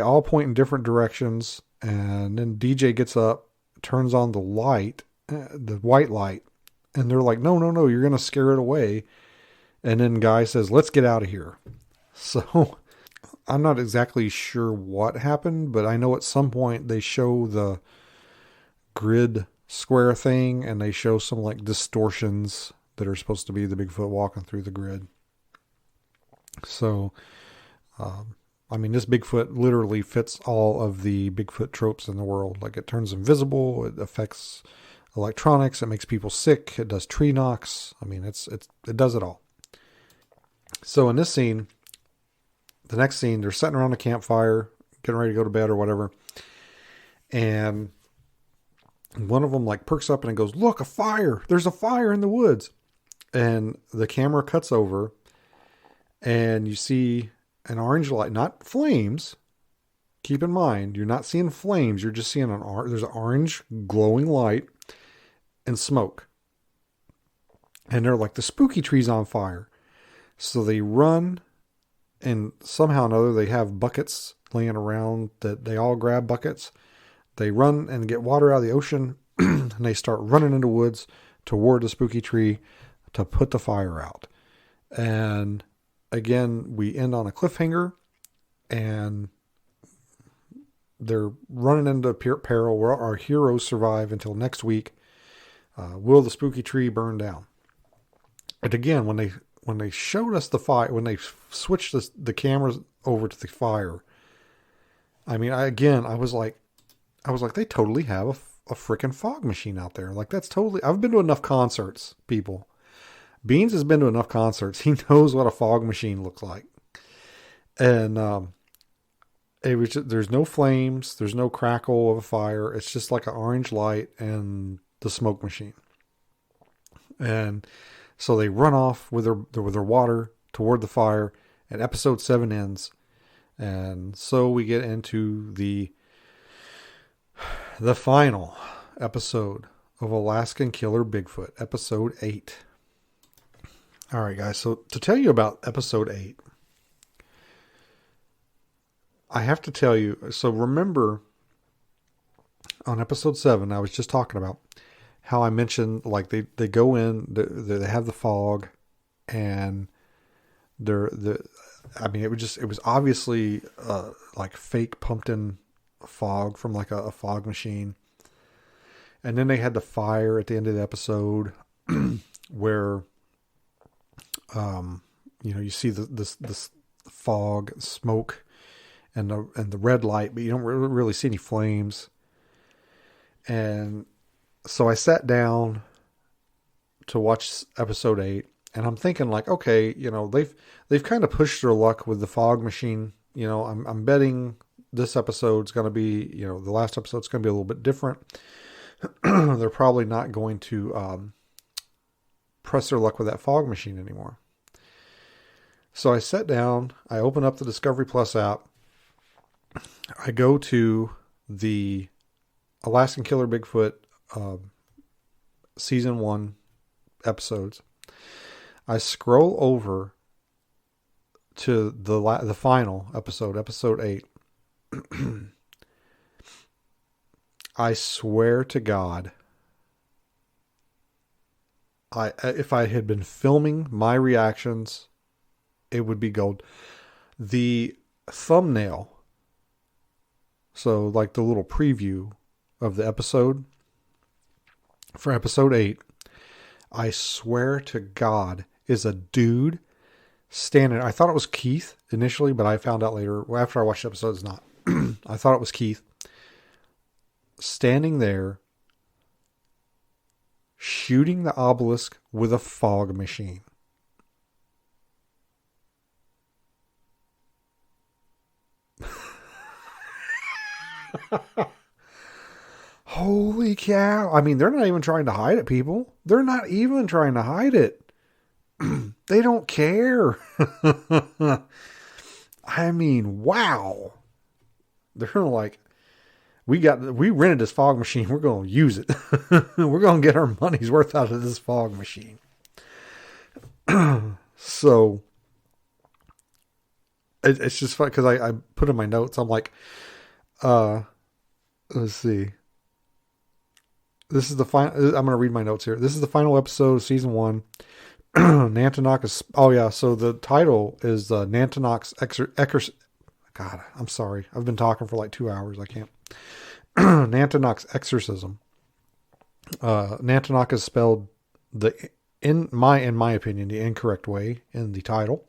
all point in different directions. And then DJ gets up, turns on the light, the white light. And they're like, no, you're going to scare it away. And then Guy says, let's get out of here. So I'm not exactly sure what happened, but I know at some point they show the grid square thing and they show some like distortions that are supposed to be the Bigfoot walking through the grid. So, this Bigfoot literally fits all of the Bigfoot tropes in the world. Like it turns invisible, it affects electronics, it makes people sick, it does tree knocks. It does it all. So in this scene, the next scene, they're sitting around a campfire, getting ready to go to bed or whatever. And one of them like perks up and it goes, look, a fire. There's a fire in the woods. And the camera cuts over and you see an orange light, not flames. Keep in mind, you're not seeing flames. You're just seeing there's an orange glowing light and smoke. And they're like, the spooky tree's on fire. So they run, and somehow or another they have buckets laying around that they all grab buckets. They run and get water out of the ocean, and they start running into woods toward the spooky tree to put the fire out. And again, we end on a cliffhanger, and they're running into peril. Where our heroes survive until next week. Will the spooky tree burn down? And again, when they showed us the fire, when they switched the cameras over to the fire, I mean, I was like, they totally have a freaking fog machine out there. Like, that's totally. I've been to enough concerts, people. Beans has been to enough concerts. He knows what a fog machine looks like. And it was just, there's no flames, there's no crackle of a fire. It's just like an orange light and the smoke machine. And so they run off with their water toward the fire, and episode 7 ends. And so we get into the final episode of Alaskan Killer Bigfoot, episode 8. All right, guys. So to tell you about episode 8, I have to tell you. So remember on episode 7, I was just talking about how I mentioned, like, they go in, they have the fog, and it was obviously like fake pumped in fog from like a fog machine. And then they had the fire at the end of the episode where you see this fog, smoke, and the red light, but you don't really see any flames. And so I sat down to watch episode 8, and I'm thinking, like, okay, they've kind of pushed their luck with the fog machine. I'm betting this episode's going to be, the last episode's going to be a little bit different. They're probably not going to press their luck with that fog machine anymore. So I sat down, I open up the Discovery Plus app, I go to the Alaskan Killer Bigfoot season 1 episodes. I scroll over to the final episode, episode 8. I swear to God, if I had been filming my reactions, it would be gold. The thumbnail, so like the little preview of the episode for episode 8, I swear to God, is a dude standing. I thought it was Keith initially, but I found out later, after I watched the episode, it's not. I thought it was Keith standing there shooting the obelisk with a fog machine. Holy cow. I mean, they're not even trying to hide it, people. They're not even trying to hide it. They don't care. I mean, wow. They're like, we rented this fog machine. We're going to use it. We're going to get our money's worth out of this fog machine. So it's just fun because I put in my notes. I'm like, let's see. This is the final. I'm going to read my notes here. This is the final episode of season 1. Nantenok is. Oh yeah. So the title is Nantenok's God, I'm sorry. I've been talking for like 2 hours. I can't. Nantenok's exorcism. Nantenok is spelled in my opinion, the incorrect way in the title.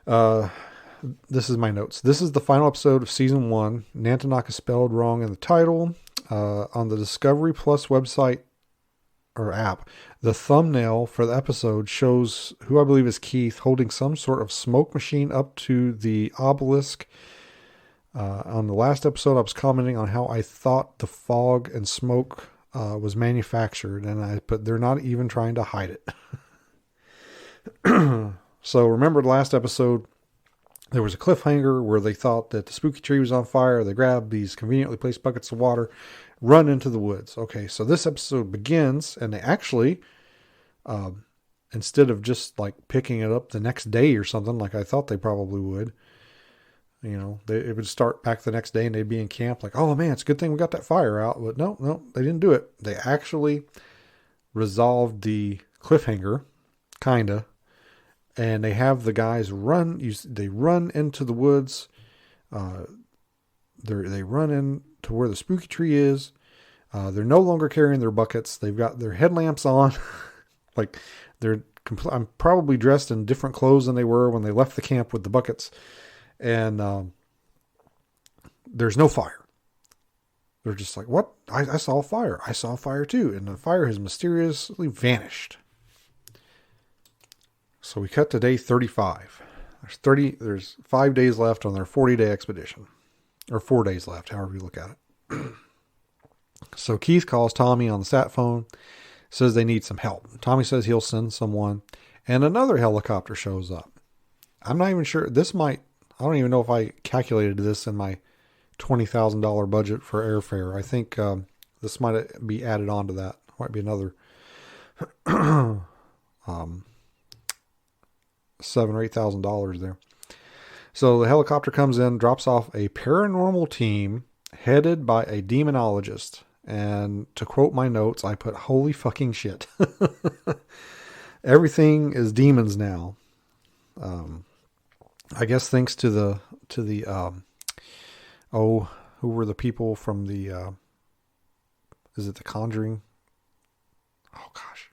This is my notes. This is the final episode of season 1. Nantenok is spelled wrong in the title. On the Discovery Plus website or app, the thumbnail for the episode shows who I believe is Keith holding some sort of smoke machine up to the obelisk. On the last episode, I was commenting on how I thought the fog and smoke was manufactured, and I put they're not even trying to hide it. So remember the last episode, there was a cliffhanger where they thought that the spooky tree was on fire. They grabbed these conveniently placed buckets of water, run into the woods. Okay, so this episode begins, and they actually, instead of just like picking it up the next day or something like I thought they probably would, It would start back the next day and they'd be in camp like, oh man, it's a good thing we got that fire out. But no, they didn't do it. They actually resolved the cliffhanger, kinda, and they have the guys run. They run into the woods. They run in to where the spooky tree is. They're no longer carrying their buckets. They've got their headlamps on. Like I'm probably dressed in different clothes than they were when they left the camp with the buckets. And there's no fire. They're just like, what? I saw a fire. I saw a fire too. And the fire has mysteriously vanished. So we cut to day 35. There's 5 days left on their 40-day expedition. Or 4 days left, however you look at it. So Keith calls Tommy on the sat phone, says they need some help. Tommy says he'll send someone, and another helicopter shows up. I'm not even sure. I don't even know if I calculated this in my $20,000 budget for airfare. I think this might be added on to that. Might be another $7,000 or $8,000 there. So the helicopter comes in, drops off a paranormal team headed by a demonologist. And to quote my notes, I put, holy fucking shit. Everything is demons now. I guess thanks to the who were the people from the, is it The Conjuring? Oh gosh.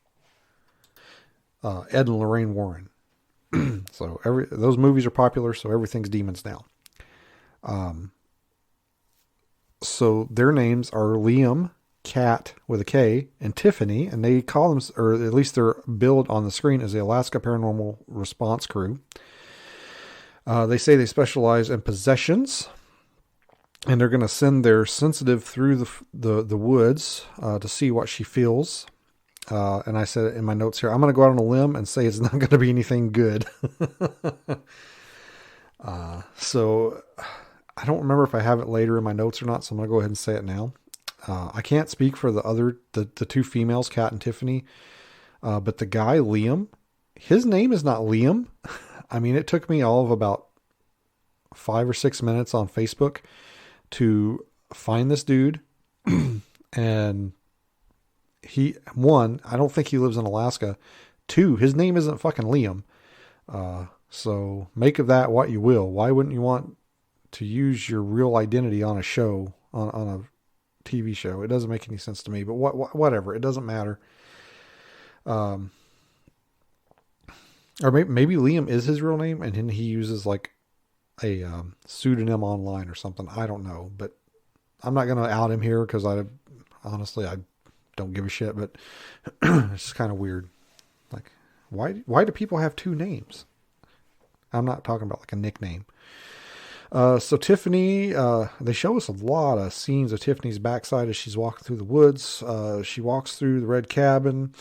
Ed and Lorraine Warren. So those movies are popular, so everything's demons now. So their names are Liam, Cat with a K, and Tiffany, and they call them, or at least they're billed on the screen as the Alaska Paranormal Response Crew. They say they specialize in possessions, and they're going to send their sensitive through the woods to see what she feels. And I said in my notes here, I'm going to go out on a limb and say it's not going to be anything good. So I don't remember if I have it later in my notes or not, so I'm going to go ahead and say it now. I can't speak for the two females, Kat and Tiffany. But the guy, Liam, his name is not Liam. I mean, it took me all of about 5 or 6 minutes on Facebook to find this dude. And I don't think he lives in Alaska. 2, his name isn't fucking Liam. So make of that what you will. Why wouldn't you want to use your real identity on a show, on a TV show? It doesn't make any sense to me, but whatever. It doesn't matter. Or maybe Liam is his real name and then he uses like a pseudonym online or something. I don't know, but I'm not going to out him here because I don't give a shit, but it's just kind of weird. Like, why do people have 2 names? I'm not talking about like a nickname. So Tiffany, they show us a lot of scenes of Tiffany's backside as she's walking through the woods. She walks through the red cabin.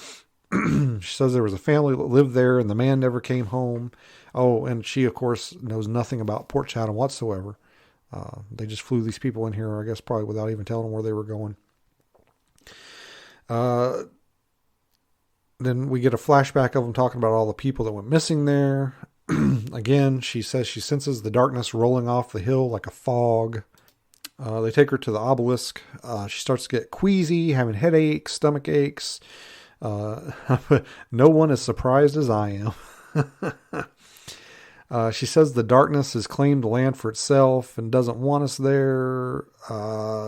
She says there was a family that lived there and the man never came home. Oh, and she of course knows nothing about Port Chatham whatsoever. They just flew these people in here, I guess probably without even telling them where they were going. Then we get a flashback of them talking about all the people that went missing there. Again, she says she senses the darkness rolling off the hill like a fog. They take her to the obelisk. She starts to get queasy, having headaches, stomach aches. No one as surprised as I am. She says the darkness has claimed the land for itself and doesn't want us there.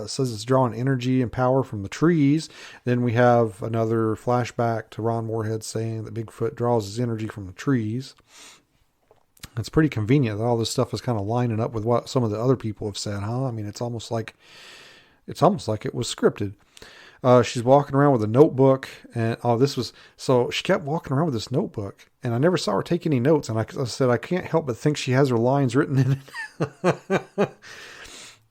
Says it's drawing energy and power from the trees. Then we have another flashback to Ron Moorhead saying that Bigfoot draws his energy from the trees. It's pretty convenient that all this stuff is kind of lining up with what some of the other people have said, huh? I mean, it's almost like it was scripted. She's walking around with a notebook, and so she kept walking around with this notebook, and I never saw her take any notes. And I said, I can't help but think she has her lines written in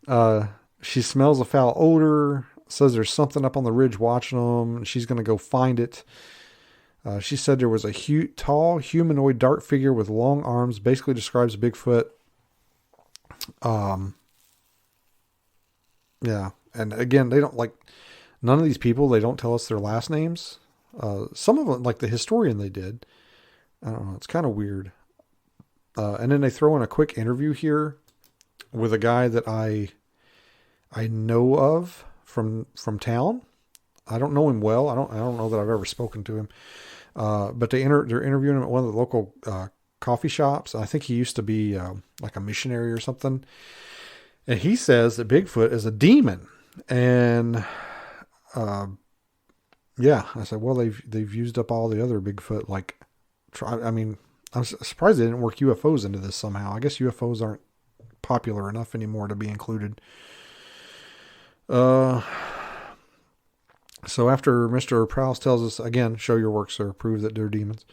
it. She smells a foul odor, says there's something up on the ridge watching them. She's going to go find it. She said there was a tall humanoid dark figure with long arms, basically describes Bigfoot. Yeah. And again, they don't none of these people, they don't tell us their last names. Some of them, like the historian, they did. I don't know. It's kind of weird. And then they throw in a quick interview here with a guy that I know of from town. I don't know him well. I don't know that I've ever spoken to him. But they're interviewing him at one of the local coffee shops. I think he used to be like a missionary or something. And he says that Bigfoot is a demon. And yeah, I said, well, they've used up all the other Bigfoot. Like, I mean, I'm surprised they didn't work UFOs into this somehow. I guess UFOs aren't popular enough anymore to be included. So after Mr. Prowse tells us, again, show your work, sir, prove that they're demons.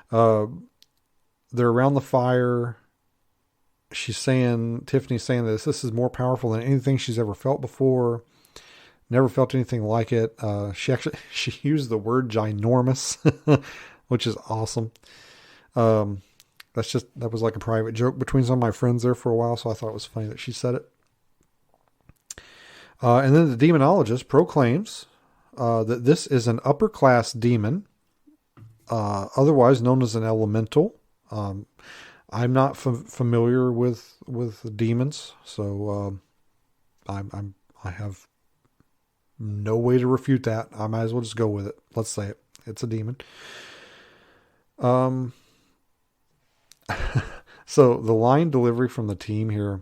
They're around the fire. Tiffany's saying that this is more powerful than anything she's ever felt before. Never felt anything like it. She used the word ginormous, which is awesome. That was like a private joke between some of my friends there for a while. So I thought it was funny that she said it. And then the demonologist proclaims that this is an upper class demon, otherwise known as an elemental. I'm not familiar with demons, so I have no way to refute that. I might as well just go with it. Let's say it. It's a demon. So the line delivery from the team here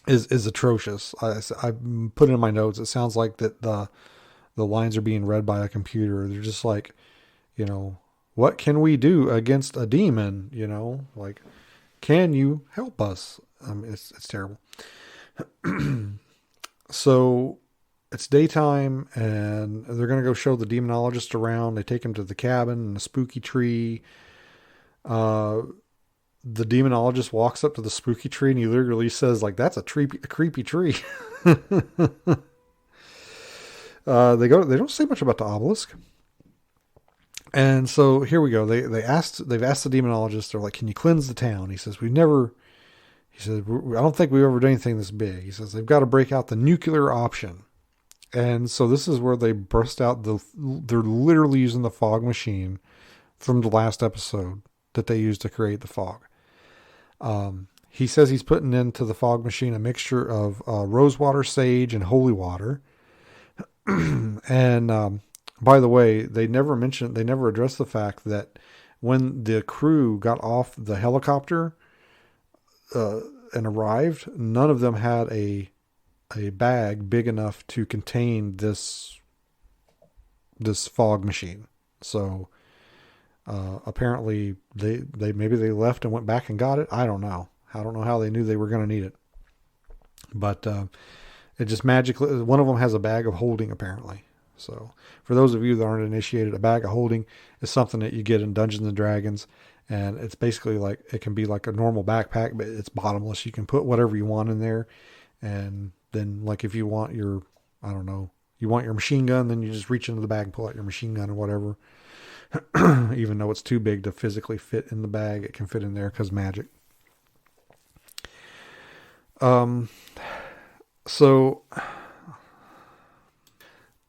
is atrocious. I put it in my notes. It sounds like that the lines are being read by a computer. They're just like, what can we do against a demon? Like, can you help us? It's terrible. So it's daytime and they're going to go show the demonologist around. They take him to the cabin and the spooky tree. The demonologist walks up to the spooky tree and he literally says, like, that's a creepy tree. They don't say much about the obelisk. And so here we go. They've asked the demonologist, they're like, can you cleanse the town? He says, I don't think we've ever done anything this big. He says, they've got to break out the nuclear option. And so this is where they burst out they're literally using the fog machine from the last episode that they used to create the fog. He says he's putting into the fog machine a mixture of rosewater, sage, and holy water. And by the way, they never addressed the fact that when the crew got off the helicopter and arrived, none of them had a bag big enough to contain this fog machine. So apparently they left and went back and got it. I don't know how they knew they were going to need it, but it just magically, one of them has a bag of holding apparently. So for those of you that aren't initiated, a bag of holding is something that you get in Dungeons and Dragons, and it's basically like, it can be like a normal backpack, but it's bottomless. You can put whatever you want in there. And then, like, if you want you want your machine gun, then you just reach into the bag and pull out your machine gun or whatever. Even though it's too big to physically fit in the bag, it can fit in there because magic. So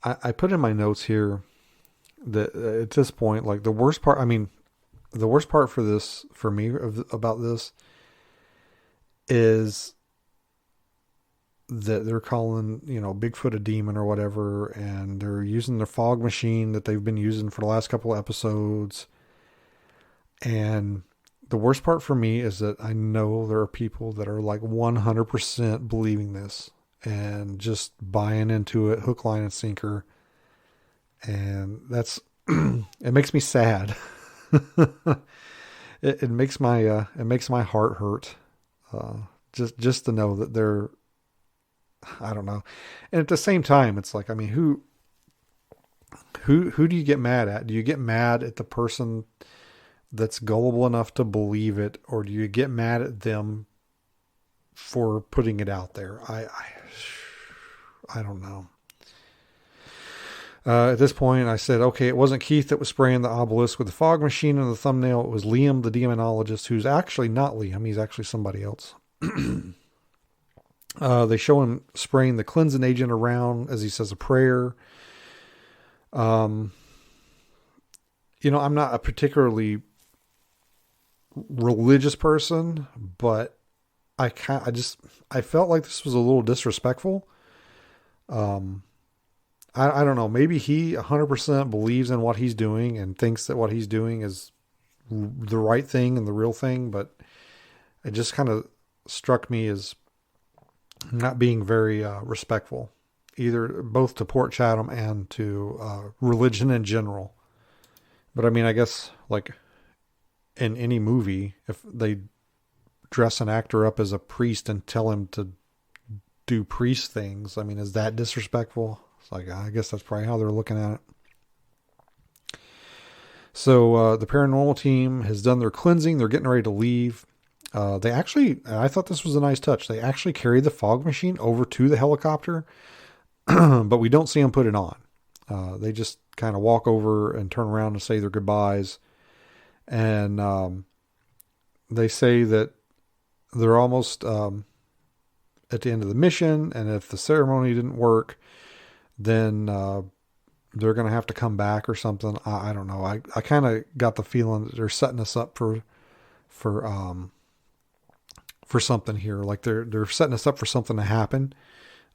I put in my notes here that at this point, like, the worst part for me about this is that they're calling, Bigfoot a demon or whatever, and they're using the fog machine that they've been using for the last couple of episodes. And the worst part for me is that I know there are people that are like 100% believing this and just buying into it, hook, line, and sinker. And that's, it makes me sad. It makes my heart hurt. Just to know that they're, I don't know. And at the same time, it's like, I mean, who do you get mad at? Do you get mad at the person that's gullible enough to believe it, or do you get mad at them for putting it out there? I don't know. At this point, I said, okay, it wasn't Keith that was spraying the obelisk with the fog machine in the thumbnail. It was Liam, the demonologist, who's actually not Liam. He's actually somebody else. They show him spraying the cleansing agent around as he says a prayer. I'm not a particularly religious person, but I felt like this was a little disrespectful. I don't know. Maybe he 100% believes in what he's doing and thinks that what he's doing is the right thing and the real thing, but it just kind of struck me as not being very respectful, either both to Port Chatham and to religion in general. But I mean, I guess like in any movie, if they dress an actor up as a priest and tell him to do priest things, I mean, is that disrespectful? It's like, I guess that's probably how they're looking at it. So the paranormal team has done their cleansing. They're getting ready to leave. They actually, I thought this was a nice touch. They actually carry the fog machine over to the helicopter, but we don't see them put it on. They just kind of walk over and turn around and say their goodbyes. And they say that they're almost at the end of the mission. And if the ceremony didn't work, then they're going to have to come back or something. I don't know. I kind of got the feeling that they're setting us up for something here. Like they're setting us up for something to happen.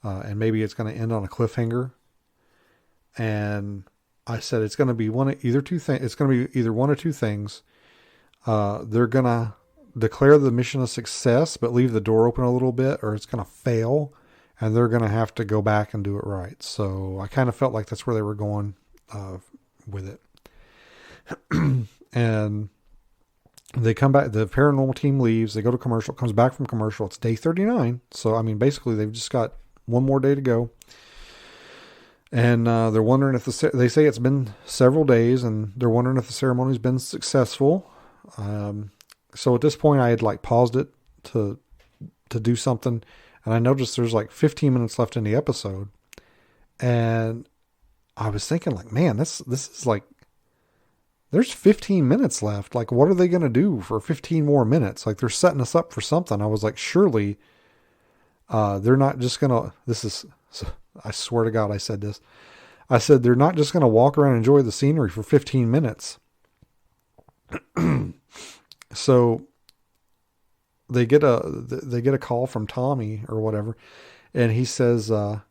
And maybe it's going to end on a cliffhanger. And I said, it's going to be either two things. It's going to be either one or two things. They're going to declare the mission a success, but leave the door open a little bit, or it's going to fail and they're going to have to go back and do it right. So I kind of felt like that's where they were going, with it. And they come back, the paranormal team leaves, they go to commercial, comes back from commercial. It's day 39. So, I mean, basically they've just got one more day to go. And they're wondering if they say it's been several days, and they're wondering if the ceremony's been successful. So at this point, I had like paused it to do something, and I noticed there's like 15 minutes left in the episode, and I was thinking like, man, this is like, there's 15 minutes left. Like, what are they going to do for 15 more minutes? Like, they're setting us up for something. I was like, surely they're not just going to. I swear to God, I said this. I said, they're not just going to walk around and enjoy the scenery for 15 minutes. So they get a call from Tommy or whatever. And he says, we're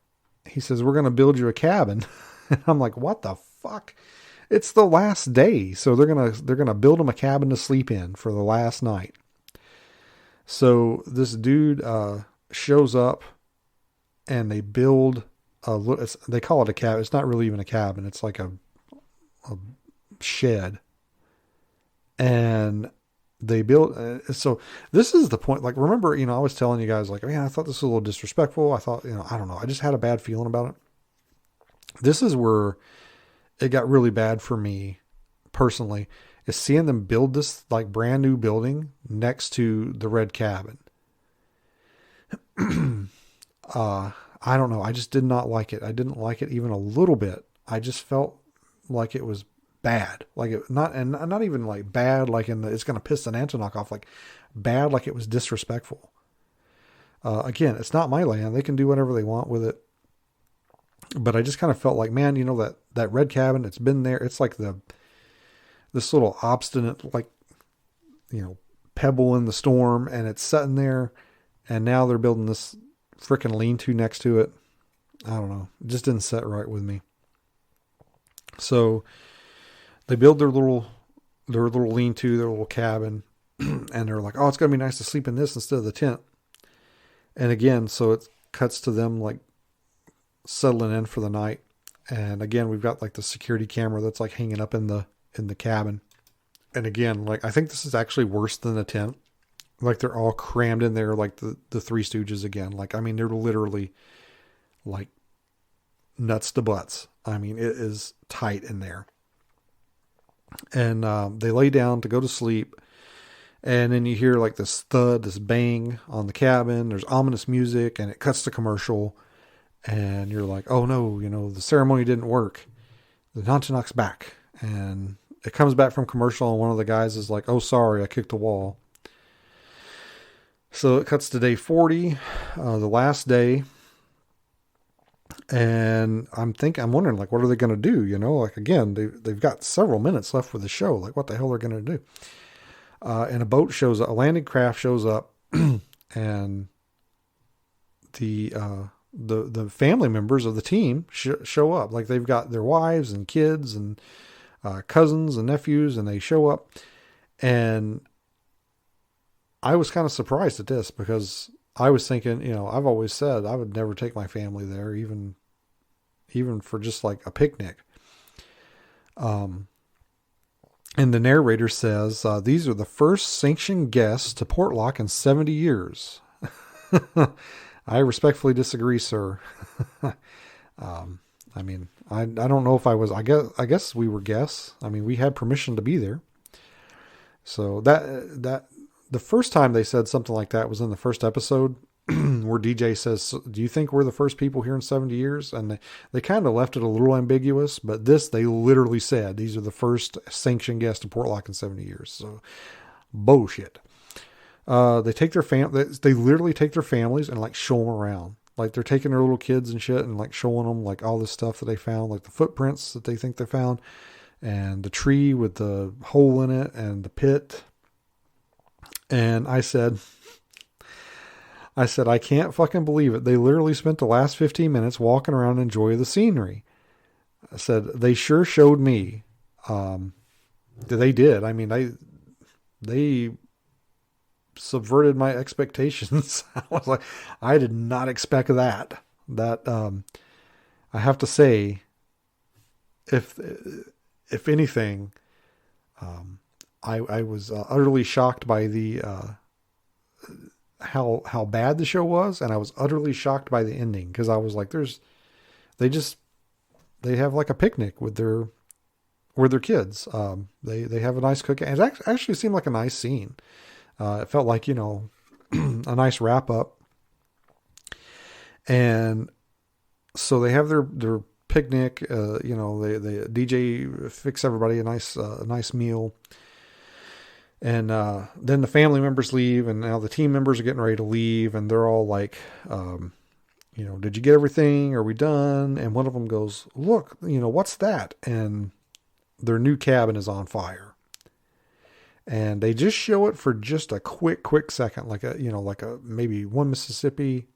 going to build you a cabin. And I'm like, what the fuck? It's the last day. So they're going to build him a cabin to sleep in for the last night. So this dude, shows up, and they build they call it a cabin. It's not really even a cabin. It's like a shed. And they built, so this is the point. Like, remember, I was telling you guys like, man, I thought this was a little disrespectful. I thought, I don't know. I just had a bad feeling about it. This is where it got really bad for me personally, is seeing them build this like brand new building next to the red cabin. I don't know. I just did not like it. I didn't like it even a little bit. I just felt like it was bad. Like it not even like bad, like it's going to piss the Nantenok off, like bad, like it was disrespectful. Again, it's not my land. They can do whatever they want with it. But I just kind of felt like, man, that red cabin, it's been there. It's like this little obstinate, like, pebble in the storm, and it's sitting there, and now they're building this freaking lean-to next to it. I don't know. It just didn't set right with me. So they build their little lean-to, their little cabin, and they're like, oh, it's going to be nice to sleep in this instead of the tent. And again, so it cuts to them like settling in for the night. And again, we've got like the security camera that's like hanging up in the cabin. And again, like, I think this is actually worse than the tent. Like, they're all crammed in there, like the Three Stooges again. Like, I mean, they're literally like nuts to butts. I mean, it is tight in there. And they lay down to go to sleep. And then you hear like this thud, this bang on the cabin. There's ominous music, and it cuts to commercial. And you're like, oh no, the ceremony didn't work. The Nantenok's back. And it comes back from commercial, and one of the guys is like, oh, sorry, I kicked the wall. So it cuts to day 40, the last day. And I'm wondering, like, what are they going to do? Like, again, they've got several minutes left with the show. Like, what the hell are they going to do? And a landing craft shows up, and the family members of the team show up. Like they've got their wives and kids and cousins and nephews, and they show up. And I was kind of surprised at this because I was thinking, I've always said I would never take my family there, even for just like a picnic. And the narrator says, these are the first sanctioned guests to Portlock in 70 years. I respectfully disagree, sir. I mean, I don't know if I was, I guess we were guests. I mean, we had permission to be there. So that the first time they said something like that was in the first episode where DJ says, do you think we're the first people here in 70 years? And they kind of left it a little ambiguous, but they literally said, these are the first sanctioned guests to Portlock in 70 years. So bullshit. They take they literally take their families and like show them around. Like they're taking their little kids and shit and like showing them like all this stuff that they found, like the footprints that they think they found and the tree with the hole in it and the pit. And I said, I can't fucking believe it. They literally spent the last 15 minutes walking around and enjoying the scenery. I said, they sure showed me. They did. I mean, they subverted my expectations. I was like, I did not expect that. I have to say, if anything, I was utterly shocked by the how bad the show was, and I was utterly shocked by the ending because I was like, they have like a picnic with their kids. They have a nice cooking. It actually seemed like a nice scene. It felt like, a nice wrap up. And so they have their picnic, they DJ fix everybody a nice meal. And, then the family members leave, and now the team members are getting ready to leave, and they're all like, did you get everything? Are we done? And one of them goes, look, what's that? And their new cabin is on fire. And they just show it for just a quick second, like a maybe one Mississippi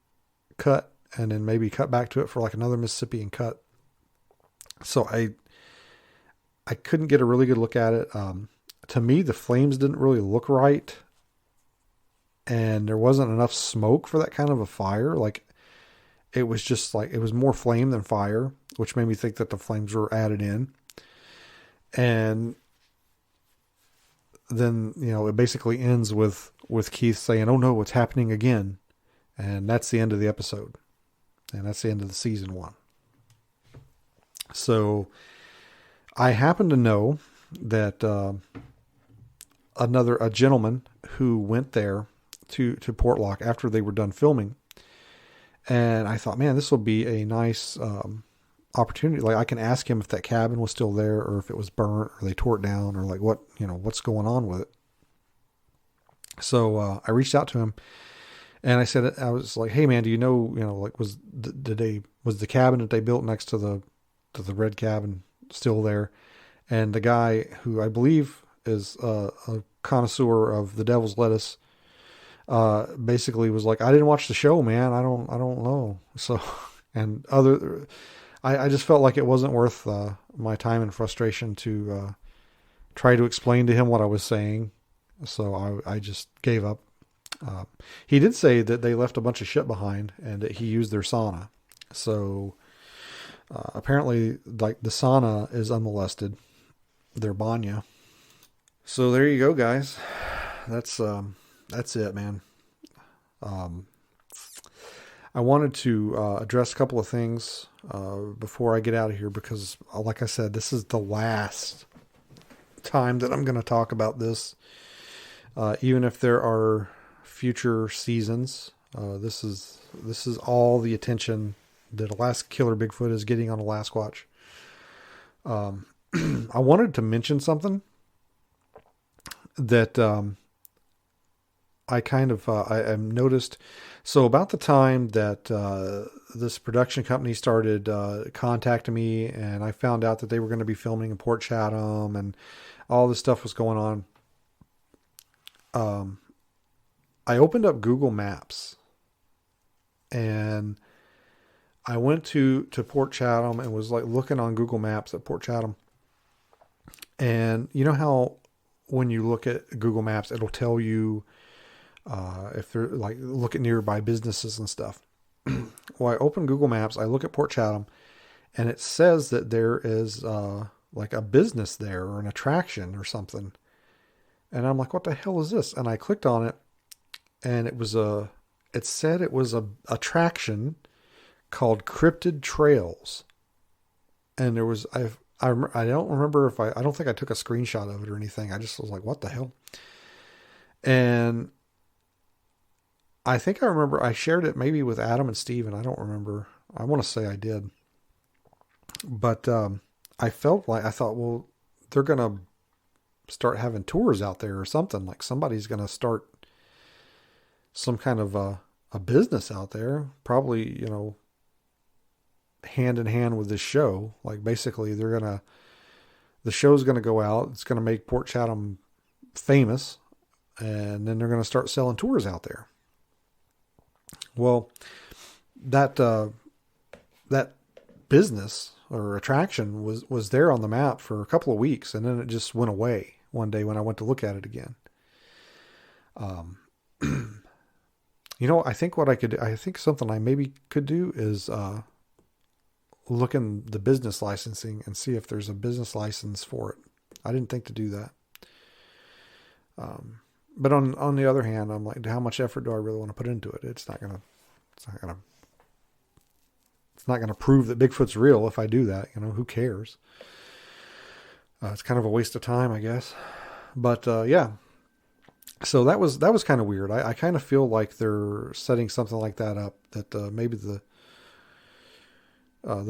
cut, and then maybe cut back to it for like another Mississippian cut. So I couldn't get a really good look at it. To me, the flames didn't really look right, and there wasn't enough smoke for that kind of a fire. Like it was just like, it was more flame than fire, which made me think that the flames were added in. And then, it basically ends with Keith saying, oh no, what's happening again? And that's the end of the episode. And that's the end of the season 1. So I happen to know that, a gentleman who went there to Portlock after they were done filming. And I thought, man, this will be a nice, opportunity. Like I can ask him if that cabin was still there or if it was burnt or they tore it down or like what's going on with it. So, I reached out to him and I said, I was like, hey man, do you know, like was the cabin that they built next to the red cabin still there? And the guy, who I believe is a connoisseur of the devil's lettuce, basically was like, I didn't watch the show, man. I don't know. So, and I just felt like it wasn't worth my time and frustration to try to explain to him what I was saying. So I just gave up. He did say that they left a bunch of shit behind and that he used their sauna. So apparently, like, the sauna is unmolested, their banya. So there you go, guys. That's it, man. I wanted to address a couple of things before I get out of here because, like I said, this is the last time that I'm going to talk about this. Even if there are future seasons, this is all the attention that Alaskan Killer Bigfoot is getting on Alaskwatch. I wanted to mention something that I kind of I noticed. So about the time that this production company started contacting me, and I found out that they were going to be filming in Port Chatham, and all this stuff was going on. I opened up Google Maps and I went to Port Chatham and was like looking on Google Maps at Port Chatham. And you know how when you look at Google Maps, it'll tell you if they're like look at nearby businesses and stuff. Well, I open Google Maps, I look at Port Chatham, and it says that there is like a business there or an attraction or something. And I'm like, what the hell is this? And I clicked on it, and it said it was a attraction called Cryptid Trails. And there was, I don't remember if I don't think I took a screenshot of it or anything. I just was like, what the hell? And I think I remember I shared it maybe with Adam and Steven. I don't remember. I want to say I did. But I thought, well, they're going to start having tours out there or something. Like somebody's going to start some kind of a business out there. Probably, hand in hand with this show. Like basically the show's going to go out. It's going to make Port Chatham famous. And then they're going to start selling tours out there. Well, that business or attraction was there on the map for a couple of weeks, and then it just went away one day when I went to look at it again. I think something I maybe could do is look in the business licensing and see if there's a business license for it. I didn't think to do that. But on the other hand, I'm like, how much effort do I really want to put into it? It's not gonna prove that Bigfoot's real if I do that. Who cares? It's kind of a waste of time, I guess. But yeah, so that was kind of weird. I kind of feel like they're setting something like that up. That maybe the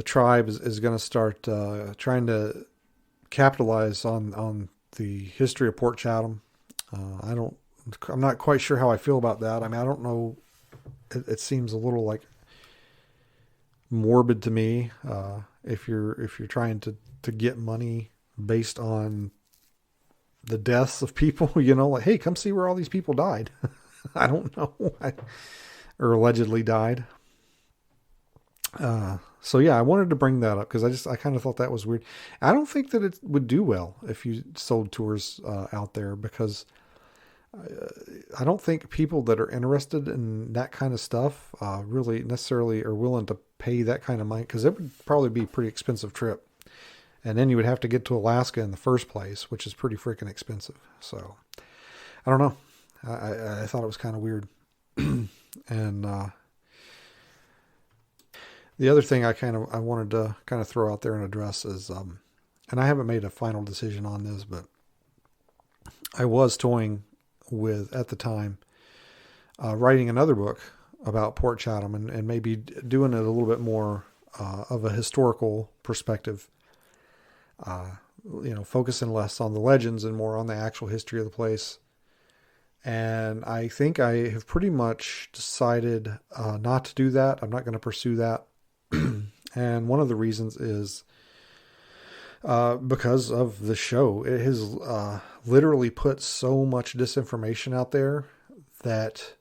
tribe is going to start trying to capitalize on the history of Port Chatham. I'm not quite sure how I feel about that. I mean, I don't know. It seems a little like morbid to me. If you're trying to get money based on the deaths of people, like, hey, come see where all these people died. I don't know. Or allegedly died. So yeah, I wanted to bring that up because I kind of thought that was weird. I don't think that it would do well if you sold tours out there because I don't think people that are interested in that kind of stuff really necessarily are willing to pay that kind of money because it would probably be a pretty expensive trip. And then you would have to get to Alaska in the first place, which is pretty freaking expensive. So I don't know. I thought it was kind of weird. And the other thing I wanted to kind of throw out there and address is, and I haven't made a final decision on this, but I was toying with, at the time, writing another book about Port Chatham and maybe doing it a little bit more of a historical perspective, focusing less on the legends and more on the actual history of the place. And I think I have pretty much decided not to do that. I'm not going to pursue that. And one of the reasons is because of the show. It has literally put so much disinformation out there that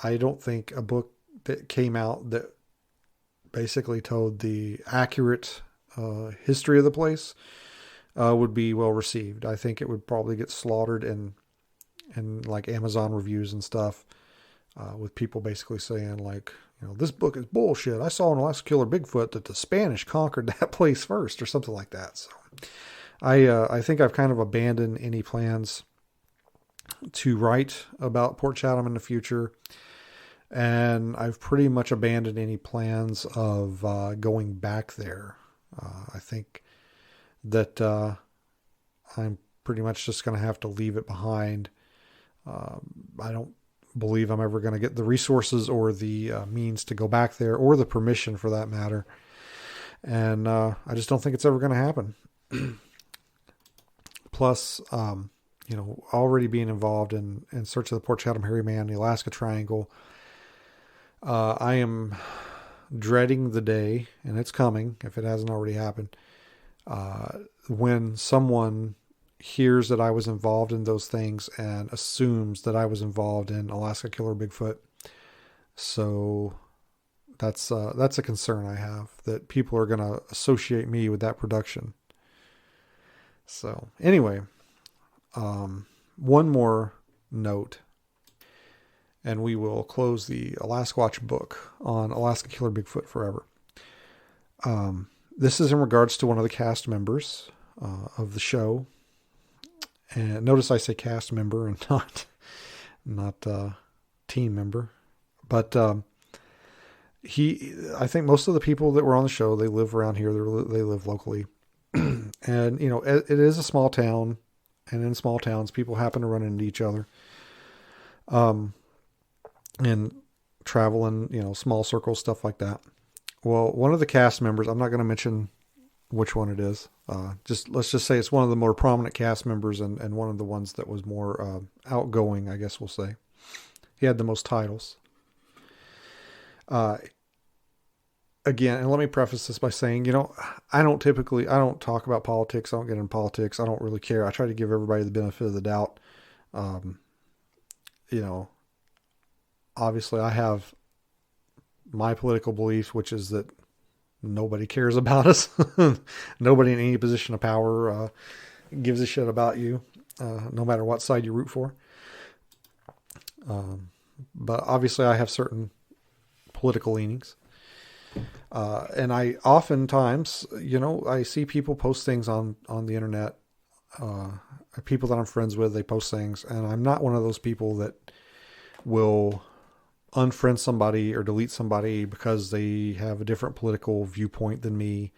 I don't think a book that came out that basically told the accurate history of the place would be well received. I think it would probably get slaughtered in like Amazon reviews and stuff, with people basically saying like, this book is bullshit. I saw in Alaskan Killer Bigfoot that the Spanish conquered that place first or something like that. So I think I've kind of abandoned any plans to write about Port Chatham in the future. And I've pretty much abandoned any plans of going back there. I think that I'm pretty much just going to have to leave it behind. I don't believe I'm ever going to get the resources or the means to go back there, or the permission for that matter. And I just don't think it's ever going to happen. Plus, already being involved in search of the Port Chatham Hairy Man, the Alaska Triangle, I am dreading the day, and it's coming if it hasn't already happened, when someone hears that I was involved in those things and assumes that I was involved in Alaskan Killer Bigfoot. So that's a concern I have, that people are going to associate me with that production. So anyway, one more note, and we will close the Alasquatch book on Alaskan Killer Bigfoot forever. This is in regards to one of the cast members of the show. And notice I say cast member and not team member. But I think most of the people that were on the show, they live around here. They live locally. And, it is a small town. And in small towns, people happen to run into each other. And travel in, small circles, stuff like that. Well, one of the cast members, I'm not going to mention which one it is. Let's just say it's one of the more prominent cast members and one of the ones that was more outgoing, I guess we'll say. He had the most titles. Again, and let me preface this by saying, I don't talk about politics. I don't get into politics. I don't really care. I try to give everybody the benefit of the doubt. Obviously I have my political beliefs, which is that nobody cares about us. Nobody in any position of power gives a shit about you, no matter what side you root for. But obviously I have certain political leanings. And I oftentimes, I see people post things on the internet. People that I'm friends with, they post things, and I'm not one of those people that will unfriend somebody or delete somebody because they have a different political viewpoint than me.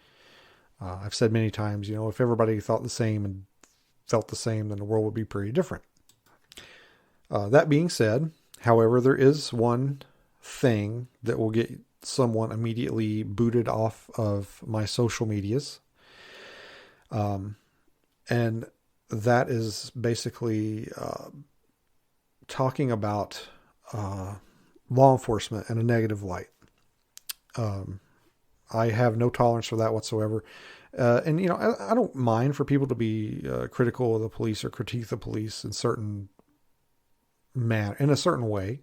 I've said many times, if everybody thought the same and felt the same, then the world would be pretty different. That being said, however, there is one thing that will get someone immediately booted off of my social medias. And that is basically talking about law enforcement in a negative light. I have no tolerance for that whatsoever. And, I don't mind for people to be critical of the police or critique the police in a certain way.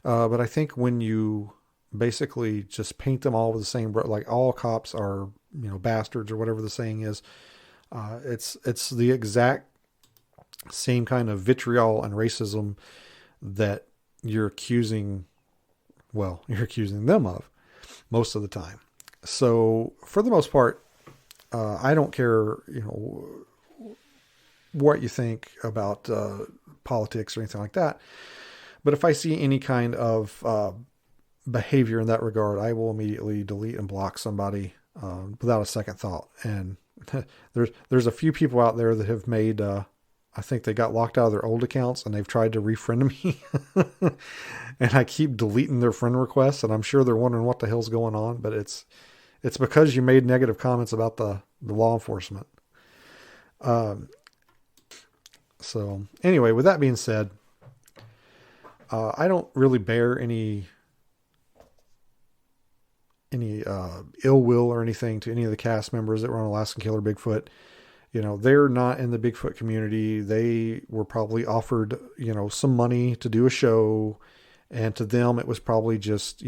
But I think when you basically just paint them all with the same, like all cops are, bastards or whatever the saying is, it's the exact same kind of vitriol and racism that you're accusing them of most of the time. So for the most part, I don't care, what you think about politics or anything like that. But if I see any kind of behavior in that regard, I will immediately delete and block somebody without a second thought. And there's a few people out there that have made, I think they got locked out of their old accounts and they've tried to refriend me. And I keep deleting their friend requests, and I'm sure they're wondering what the hell's going on, but it's because you made negative comments about the law enforcement. So anyway, with that being said, I don't really bear any ill will or anything to any of the cast members that were on Alaskan Killer Bigfoot. They're not in the Bigfoot community. They were probably offered, some money to do a show. And to them, it was probably just,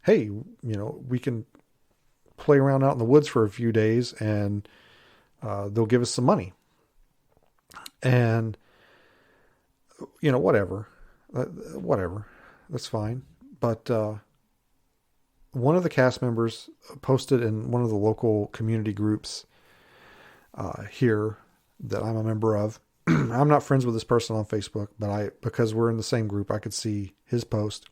hey, we can play around out in the woods for a few days and they'll give us some money. And, whatever, that's fine. But one of the cast members posted in one of the local community groups here that I'm a member of. I'm not friends with this person on Facebook, but because we're in the same group, I could see his post.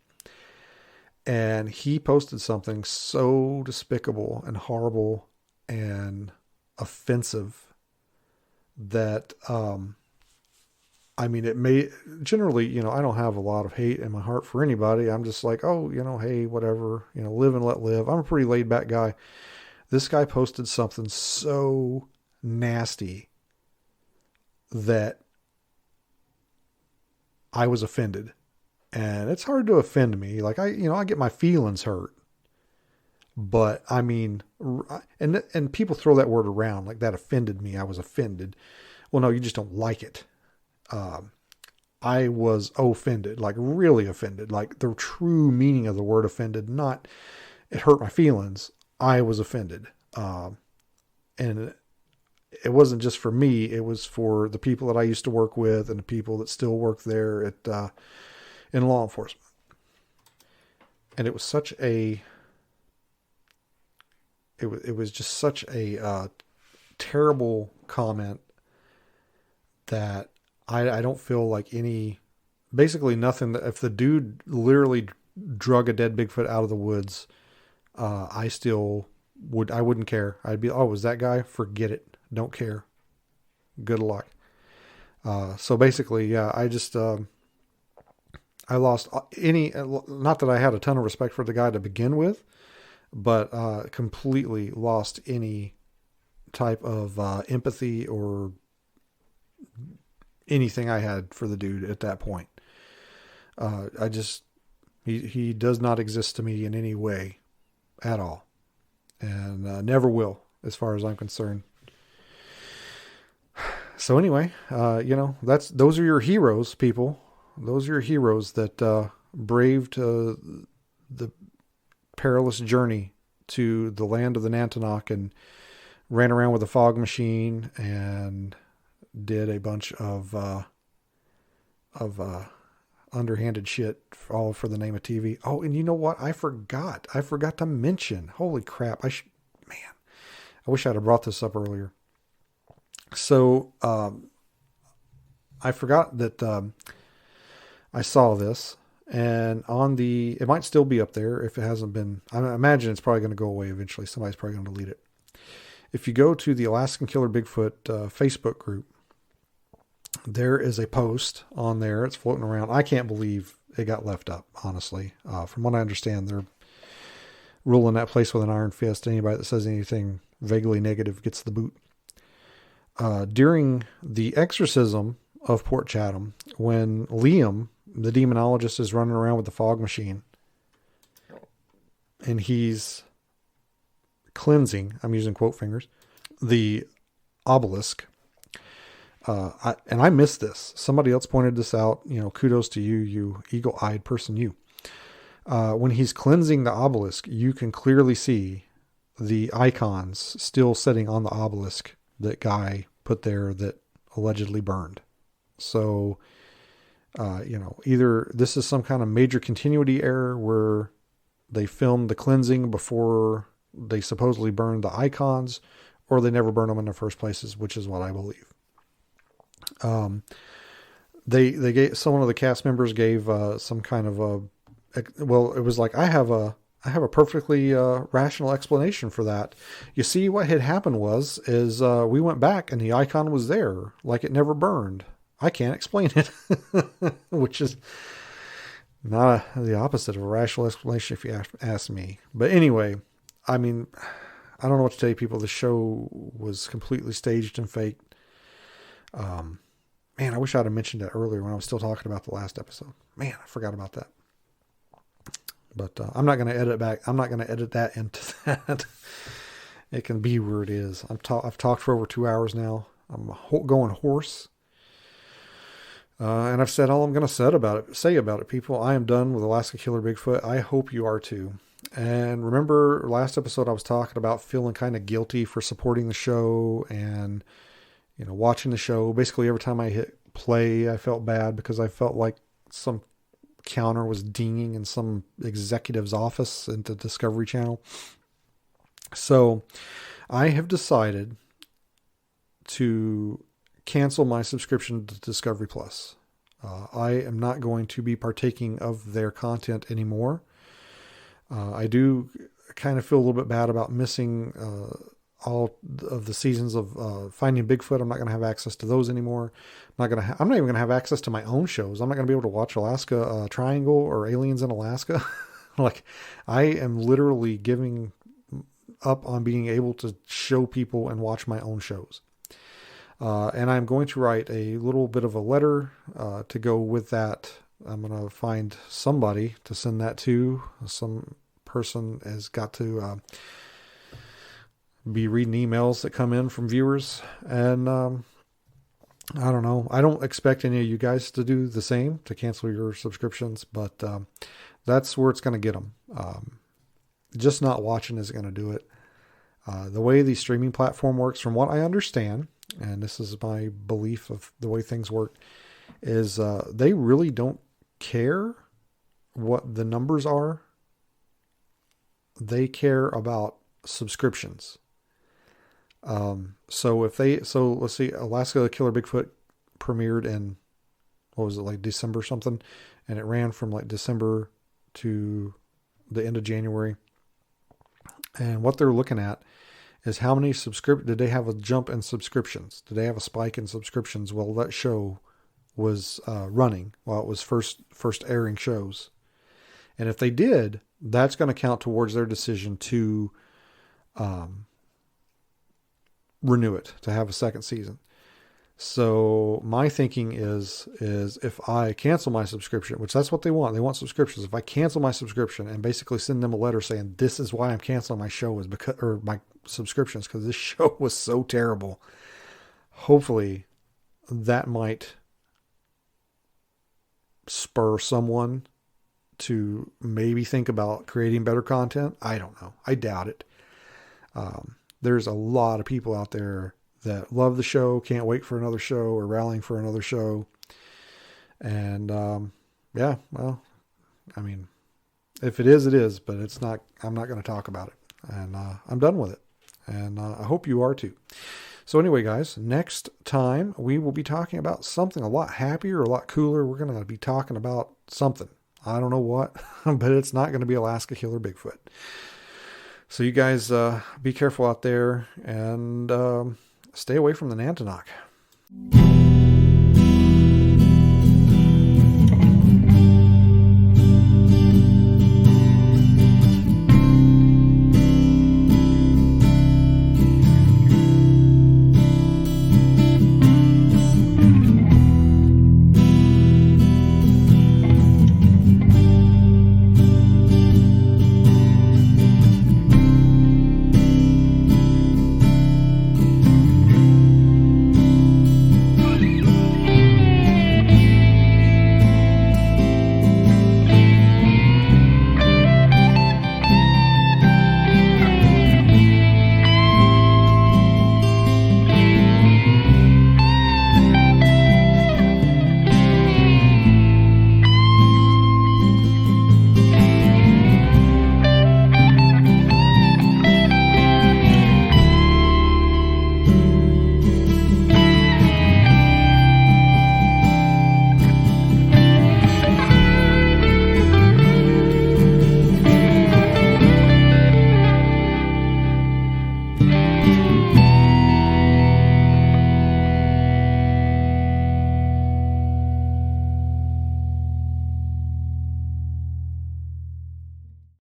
And he posted something so despicable and horrible and offensive that, it may generally, I don't have a lot of hate in my heart for anybody. I'm just like, oh, hey, whatever, live and let live. I'm a pretty laid back guy. This guy posted something so nasty that I was offended. And it's hard to offend me. Like I get my feelings hurt, but and people throw that word around like that offended me. I was offended. Well, no, you just don't like it. I was offended, like really offended, like the true meaning of the word offended, not it hurt my feelings. I was offended. And it wasn't just for me. It was for the people that I used to work with and the people that still work there in law enforcement. And it was such a, it was just such a terrible comment that I don't feel like basically nothing. That if the dude literally drug a dead Bigfoot out of the woods, I wouldn't care. I'd be, oh, was that guy? Forget it. Don't care. Good luck. So basically, yeah, I lost not that I had a ton of respect for the guy to begin with, but completely lost any type of empathy or anything I had for the dude at that point. He does not exist to me in any way at all, and never will, as far as I'm concerned. So anyway, those are your heroes, people. Those are your heroes that braved the perilous journey to the land of the Nantenok and ran around with a fog machine and did a bunch of underhanded shit, all for the name of TV. Oh, and you know what? I forgot to mention. Holy crap! I wish I'd have brought this up earlier. So I forgot that I saw this, and it might still be up there if it hasn't been. I imagine it's probably going to go away eventually. Somebody's probably going to delete it. If you go to the Alaskan Killer Bigfoot Facebook group, there is a post on there. It's floating around. I can't believe it got left up, honestly. From what I understand, they're ruling that place with an iron fist. Anybody that says anything vaguely negative gets the boot. During the exorcism of Port Chatham, when Liam, the demonologist, is running around with the fog machine and he's cleansing, I'm using quote fingers, the obelisk. I missed this. Somebody else pointed this out. Kudos to you, you eagle-eyed person, you. When he's cleansing the obelisk, you can clearly see the icons still sitting on the obelisk that guy put there that allegedly burned. So, either this is some kind of major continuity error where they filmed the cleansing before they supposedly burned the icons, or they never burned them in the first places, which is what I believe. They gave, one of the cast members gave some kind of it was like, I have a perfectly rational explanation for that. You see, what had happened is we went back and the icon was there, like it never burned. I can't explain it, which is not the opposite of a rational explanation if you ask me. But anyway, I mean, I don't know what to tell you, people. The show was completely staged and faked. Man, I wish I'd have mentioned that earlier when I was still talking about the last episode. Man, I forgot about that. But I'm not going to edit back. I'm not going to edit that into that. It can be where it is. I've talked for over 2 hours now. I'm going hoarse. And I've said all I'm going to say about it, people. I am done with Alaskan Killer Bigfoot. I hope you are too. And remember, last episode I was talking about feeling kind of guilty for supporting the show and, watching the show. Basically, every time I hit play, I felt bad because I felt like some counter was dinging in some executive's office at the Discovery Channel. So I have decided to cancel my subscription to Discovery Plus. I am not going to be partaking of their content anymore. I do kind of feel a little bit bad about missing all of the seasons of Finding Bigfoot. I'm not going to have access to those anymore. I'm not even going to have access to my own shows. I'm not going to be able to watch Alaska Triangle or Aliens in Alaska. Like, I am literally giving up on being able to show people and watch my own shows. And I'm going to write a little bit of a letter to go with that. I'm going to find somebody to send that to. Some person has got to be reading emails that come in from viewers. And I don't know. I don't expect any of you guys to do the same, to cancel your subscriptions, but that's where it's going to get them. Just not watching isn't going to do it. The way the streaming platform works, from what I understand, and this is my belief of the way things work, is they really don't care what the numbers are. They care about subscriptions. So let's see, Alaska Killer Bigfoot premiered in, what was it, like December something, and it ran from like December to the end of January. And what they're looking at is how many did they have a jump in subscriptions? Did they have a spike in subscriptions while that show was running, while it was first airing shows? And if they did, that's going to count towards their decision to renew it, to have a second season. So my thinking is if I cancel my subscription, which that's what they want subscriptions. If I cancel my subscription and basically send them a letter saying this is why I'm canceling my show, is because, or my subscriptions, because this show was so terrible, hopefully that might spur someone to maybe think about creating better content. I don't know. I doubt it. There's a lot of people out there that love the show, can't wait for another show, or rallying for another show. And yeah, well, I mean, if it is, but it's not, I'm not going to talk about it. And I'm done with it. And I hope you are too. So anyway, guys, next time we will be talking about something a lot happier, a lot cooler. We're going to be talking about something. I don't know what, but it's not going to be Alaska Killer Bigfoot. So you guys be careful out there, and stay away from the Nantenok.